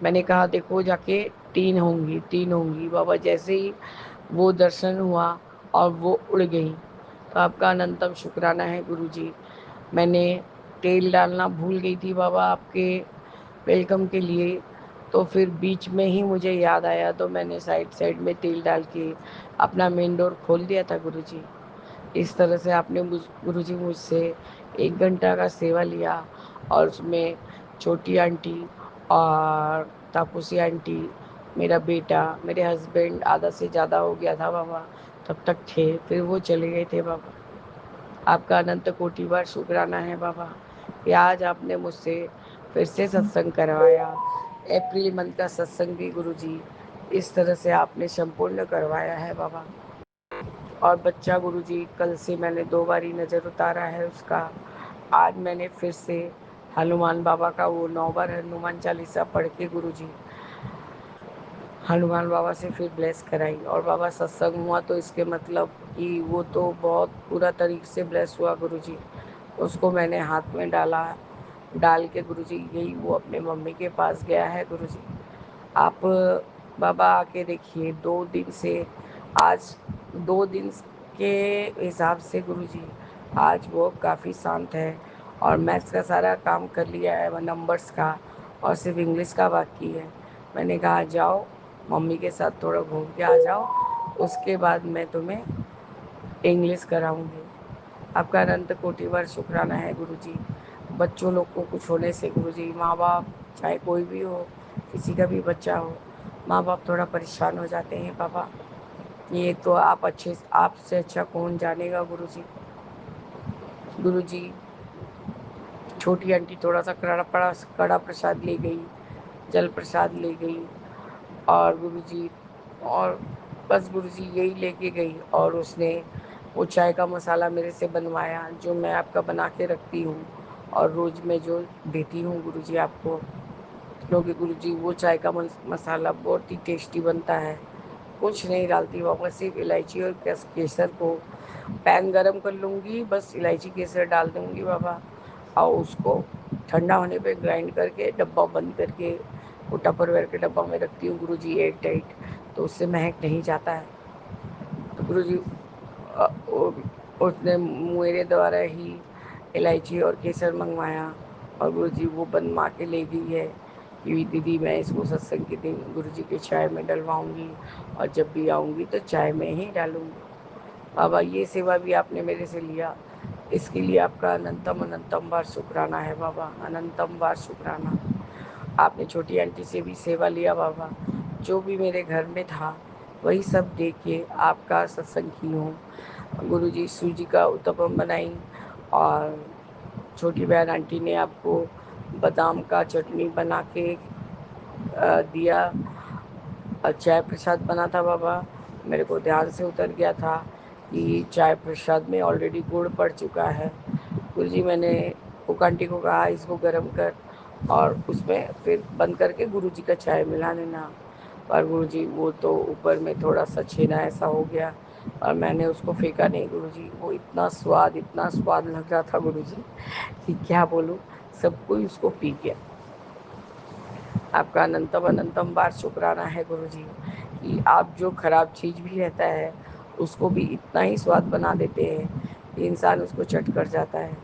मैंने कहा देखो जाके 3 होंगी, 3 होंगी बाबा। जैसे ही वो दर्शन हुआ और वो उड़ गई, तो आपका अनंतम शुक्राना है गुरुजी। मैंने तेल डालना भूल गई थी बाबा आपके वेलकम के लिए, तो फिर बीच में ही मुझे याद आया, तो मैंने साइड साइड में तेल डाल के अपना मेन डोर खोल दिया था गुरुजी। इस तरह से आपने गुरुजी मुझसे 1 घंटा का सेवा लिया, और उसमें छोटी आंटी और तापूसी आंटी, मेरा बेटा, मेरे हस्बैंड, आधा से ज़्यादा हो गया था बाबा, तब तक थे, फिर वो चले गए थे बाबा। आपका अनंत कोटि बार शुक्राना है बाबा कि आज आपने मुझसे फिर से सत्संग करवाया। अप्रैल मंथ का सत्संग भी गुरुजी इस तरह से आपने संपूर्ण करवाया है बाबा। और बच्चा गुरुजी, कल से मैंने 2 बारी नज़र उतारा है उसका। आज मैंने फिर से हनुमान बाबा का वो 9 बार हनुमान चालीसा पढ़ के गुरुजी हनुमान बाबा से फिर ब्लेस कराई। और बाबा सत्संग हुआ तो इसके मतलब कि वो तो बहुत पूरा तरीके से ब्लेस हुआ गुरुजी। उसको मैंने हाथ में डाल के गुरुजी, यही वो अपने मम्मी के पास गया है गुरुजी। आप बाबा आके देखिए, 2 दिन से आज 2 दिन के हिसाब से गुरुजी आज वो काफ़ी शांत है, और मैथ्स का सारा काम कर लिया है, वह नंबर्स का, और सिर्फ इंग्लिश का बाकी है। मैंने कहा जाओ मम्मी के साथ थोड़ा घूम के आ जाओ, उसके बाद मैं तुम्हें इंग्लिश कराऊंगी। आपका अनंत कोटि बार शुक्राना है गुरुजी। बच्चों लोग को कुछ होने से गुरुजी, माँ बाप चाहे कोई भी हो, किसी का भी बच्चा हो, माँ बाप थोड़ा परेशान हो जाते हैं बाबा। ये तो आपसे अच्छा कौन जानेगा गुरुजी। गुरुजी छोटी आंटी थोड़ा सा कड़ा प्रसाद ले गई, जल प्रसाद ले गई, और गुरुजी और बस गुरुजी यही लेके गई, और उसने वो चाय का मसाला मेरे से बनवाया, जो मैं आपका बना के रखती हूँ और रोज़ मैं जो देती हूँ गुरुजी आपको, क्योंकि गुरुजी वो चाय का मसाला बहुत ही टेस्टी बनता है। कुछ नहीं डालती बाबा, सिर्फ इलायची और केसर को पैन गरम कर लूँगी, बस इलायची केसर डाल दूँगी बाबा, और उसको ठंडा होने पे ग्राइंड करके डब्बा बंद करके वो टपरवेयर के डब्बा में रखती हूँ गुरुजी, एयर टाइट, तो उससे महक नहीं जाता है। तो गुरुजी उसने मेरे द्वारा ही इलायची और केसर मंगवाया, और गुरुजी वो बनवा के ले गई है कि दीदी मैं इसको सत्संग के दिन गुरुजी के चाय में डलवाऊँगी, और जब भी आऊँगी तो चाय में ही डालूँगी। बाबा ये सेवा भी आपने मेरे से लिया, इसके लिए आपका अनंतम अनंतम बार शुक्राना है बाबा, अनंतम बार शुक्राना। आपने छोटी आंटी से भी सेवा लिया बाबा, जो भी मेरे घर में था वही सब दे के आपका सत्संग की हूँ। गुरुजी सूजी का उत्तपम बनाई और छोटी बहन आंटी ने आपको बादाम का चटनी बना के दिया। चाय प्रसाद बना था बाबा, मेरे को ध्यान से उतर गया था कि चाय प्रसाद में ऑलरेडी गुड़ पड़ चुका है। गुरुजी मैंने कुक आंटी को कहा इसको गर्म कर और उसमें फिर बंद करके गुरुजी का चाय मिला देना। पर गुरुजी वो तो ऊपर में थोड़ा सा छेना ऐसा हो गया और मैंने उसको फेंका नहीं गुरुजी। वो इतना स्वाद लग रहा था गुरुजी कि क्या बोलूँ, सब कोई उसको पी गया। आपका अनंतम अनंतम बार शुक्राना है गुरुजी कि आप जो खराब चीज़ भी रहता है उसको भी इतना ही स्वाद बना देते हैं कि इंसान उसको चट कर जाता है।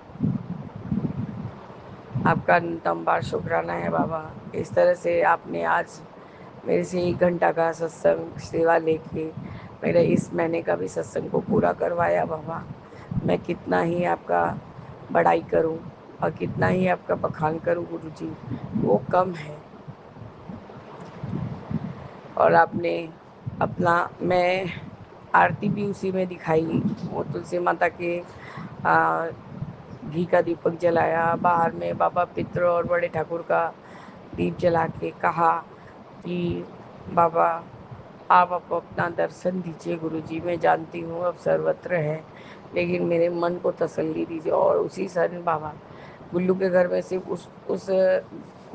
आपका अनंतम बार शुक्राना है बाबा। इस तरह से आपने आज मेरे से 1 घंटा का सत्संग सेवा लेके मेरे इस महीने का भी सत्संग को पूरा करवाया बाबा। मैं कितना ही आपका बड़ाई करूं और कितना ही आपका बखान करूं गुरुजी, वो कम है। और आपने अपना, मैं आरती भी उसी में दिखाई, वो तुलसी माता के घी का दीपक जलाया, बाहर में बाबा पित्र और बड़े ठाकुर का दीप जला के कहा कि बाबा आप अपना दर्शन दीजिए गुरुजी, मैं जानती हूँ अब सर्वत्र है लेकिन मेरे मन को तसल्ली दीजिए। और उसी समय बाबा गुल्लू के घर में सिर्फ उस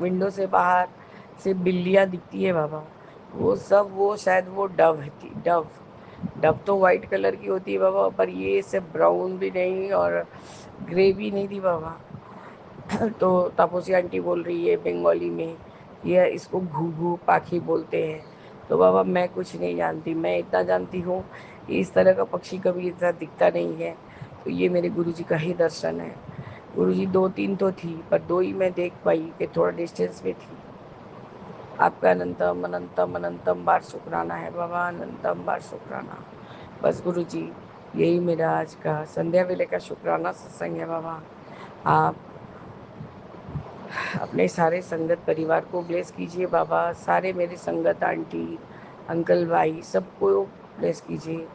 विंडो से बाहर से बिल्लियाँ दिखती है बाबा, वो सब वो शायद वो डव थी। डव तो वाइट कलर की होती है बाबा, पर ये सब ब्राउन भी नहीं और ग्रे भी नहीं थी बाबा। तो तापसी आंटी बोल रही है बंगाली में, ये इसको घूघू पाखी बोलते हैं। तो बाबा मैं कुछ नहीं जानती, मैं इतना जानती हूँ कि इस तरह का पक्षी कभी इतना दिखता नहीं है। तो ये मेरे गुरुजी का ही दर्शन है। गुरुजी 2-3 तो थी पर 2 ही मैं देख पाई कि थोड़ा डिस्टेंस में थी। आपका अनंतम अनंतम अनंतम बार शुक्राना है बाबा, अनंतम बार शुक्राना। बस गुरुजी यही मेरा आज का संध्या वेले का शुक्राना सत्संग है बाबा। आप अपने सारे संगत परिवार को ब्लेस कीजिए बाबा, सारे मेरे संगत आंटी अंकल भाई सबको ब्लेस कीजिए,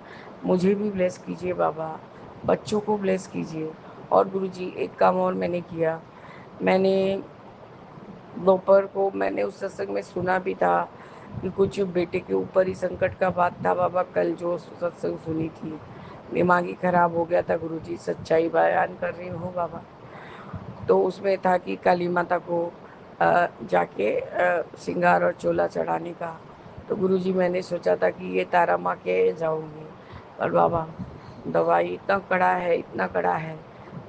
मुझे भी ब्लेस कीजिए बाबा, बच्चों को ब्लेस कीजिए। और गुरुजी एक काम और मैंने किया, मैंने दोपहर को मैंने उस सत्संग में सुना भी था कि कुछ बेटे के ऊपर ही संकट का बात था बाबा। कल जो सत्संग सुनी थी दिमाग ही खराब हो गया था गुरुजी, सच्चाई बयान कर रही हूँ बाबा। तो उसमें था कि काली माता को जाके श्रृंगार और चोला चढ़ाने का। तो गुरुजी मैंने सोचा था कि ये तारा माँ के जाऊँगी, पर बाबा दवाई इतना कड़ा है, इतना कड़ा है,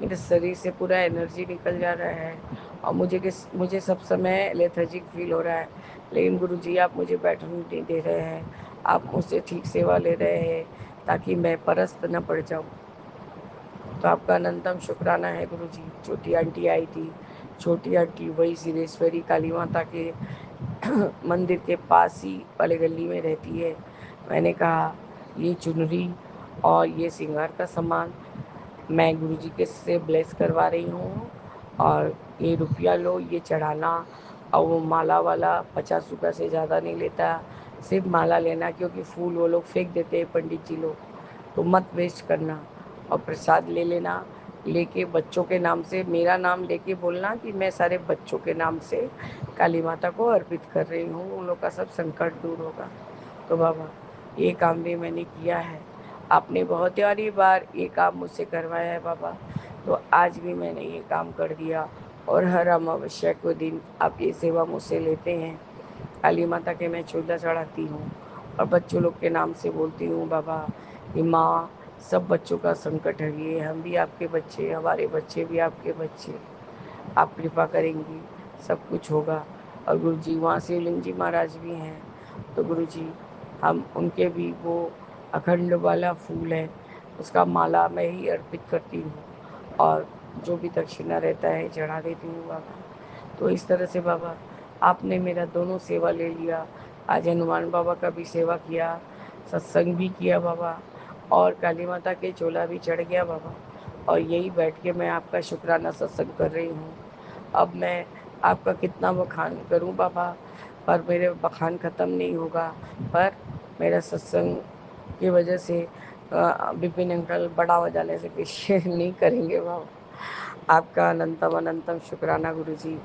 मेरे शरीर से पूरा एनर्जी निकल जा रहा है और मुझे सब समय लेथर्जिक फील हो रहा है। लेकिन गुरुजी आप मुझे बैठने नहीं दे रहे हैं, आप मुझसे ठीक सेवा ले रहे हैं ताकि मैं परस्त न पड़ जाऊँ। तो आपका अनंतम शुक्राना है गुरुजी। छोटी आंटी आई थी, छोटी आंटी वही सिद्धेश्वरी काली माता के मंदिर के पास ही वाले गली में रहती है। मैंने कहा ये चुनरी और ये श्रृंगार का सामान मैं गुरुजी के से ब्लेस करवा रही हूँ और ये रुपया लो, ये चढ़ाना। और वो माला वाला 50 रुपये से ज़्यादा नहीं लेता, सिर्फ माला लेना, क्योंकि फूल वो लोग फेंक देते हैं पंडित जी लोग, तो मत वेस्ट करना। और प्रसाद ले लेना, लेके बच्चों के नाम से मेरा नाम लेके बोलना कि मैं सारे बच्चों के नाम से काली माता को अर्पित कर रही हूँ, उन लोग का सब संकट दूर होगा। तो बाबा ये काम भी मैंने किया है, आपने बहुत सारी बार ये काम मुझसे करवाया है बाबा, तो आज भी मैंने ये काम कर दिया। और हर अमावस्या को दिन आप ये सेवा मुझसे लेते हैं, काली माता के मैं चूल्हा चढ़ाती हूँ और बच्चों लोग के नाम से बोलती हूँ बाबा कि माँ सब बच्चों का संकट हरिए, हम भी आपके बच्चे, हमारे बच्चे भी आपके बच्चे, आप कृपा करेंगी सब कुछ होगा। और गुरुजी वहाँ शिवलिंग जी महाराज भी हैं, तो गुरुजी हम उनके भी वो अखंड वाला फूल है उसका माला मैं ही अर्पित करती हूँ और जो भी दक्षिणा रहता है चढ़ा देती हूँ बाबा। तो इस तरह से बाबा आपने मेरा दोनों सेवा ले लिया, आज हनुमान बाबा का भी सेवा किया, सत्संग भी किया बाबा, और काली माता के चोला भी चढ़ गया बाबा। और यही बैठ के मैं आपका शुक्राना सत्संग कर रही हूँ। अब मैं आपका कितना बखान करूँ बाबा, पर मेरे बखान ख़त्म नहीं होगा। पर मेरा सत्संग की वजह से विपिन अंकल बड़ा हो जाने से पीछे नहीं करेंगे बाबा। आपका अनंतम अनंतम शुक्राना गुरुजी।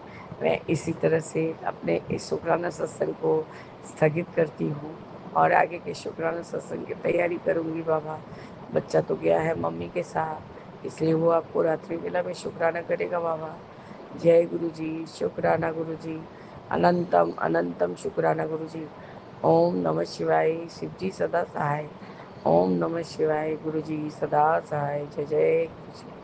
मैं इसी तरह से अपने इस शुक्राना सत्संग को स्थगित करती हूँ और आगे के शुक्राना सत्संग की तैयारी करूँगी बाबा। बच्चा तो गया है मम्मी के साथ, इसलिए वो आपको रात्रि वेला में शुक्राना करेगा बाबा। जय गुरु जी, शुक्राना गुरु जी, अनंतम अनंतम शुक्राना गुरु जी। ओम नमः शिवाय, शिव जी सदा सहाय। ओम नमः शिवाय, गुरु जी सदा सहाय। जय जय गुरु जी।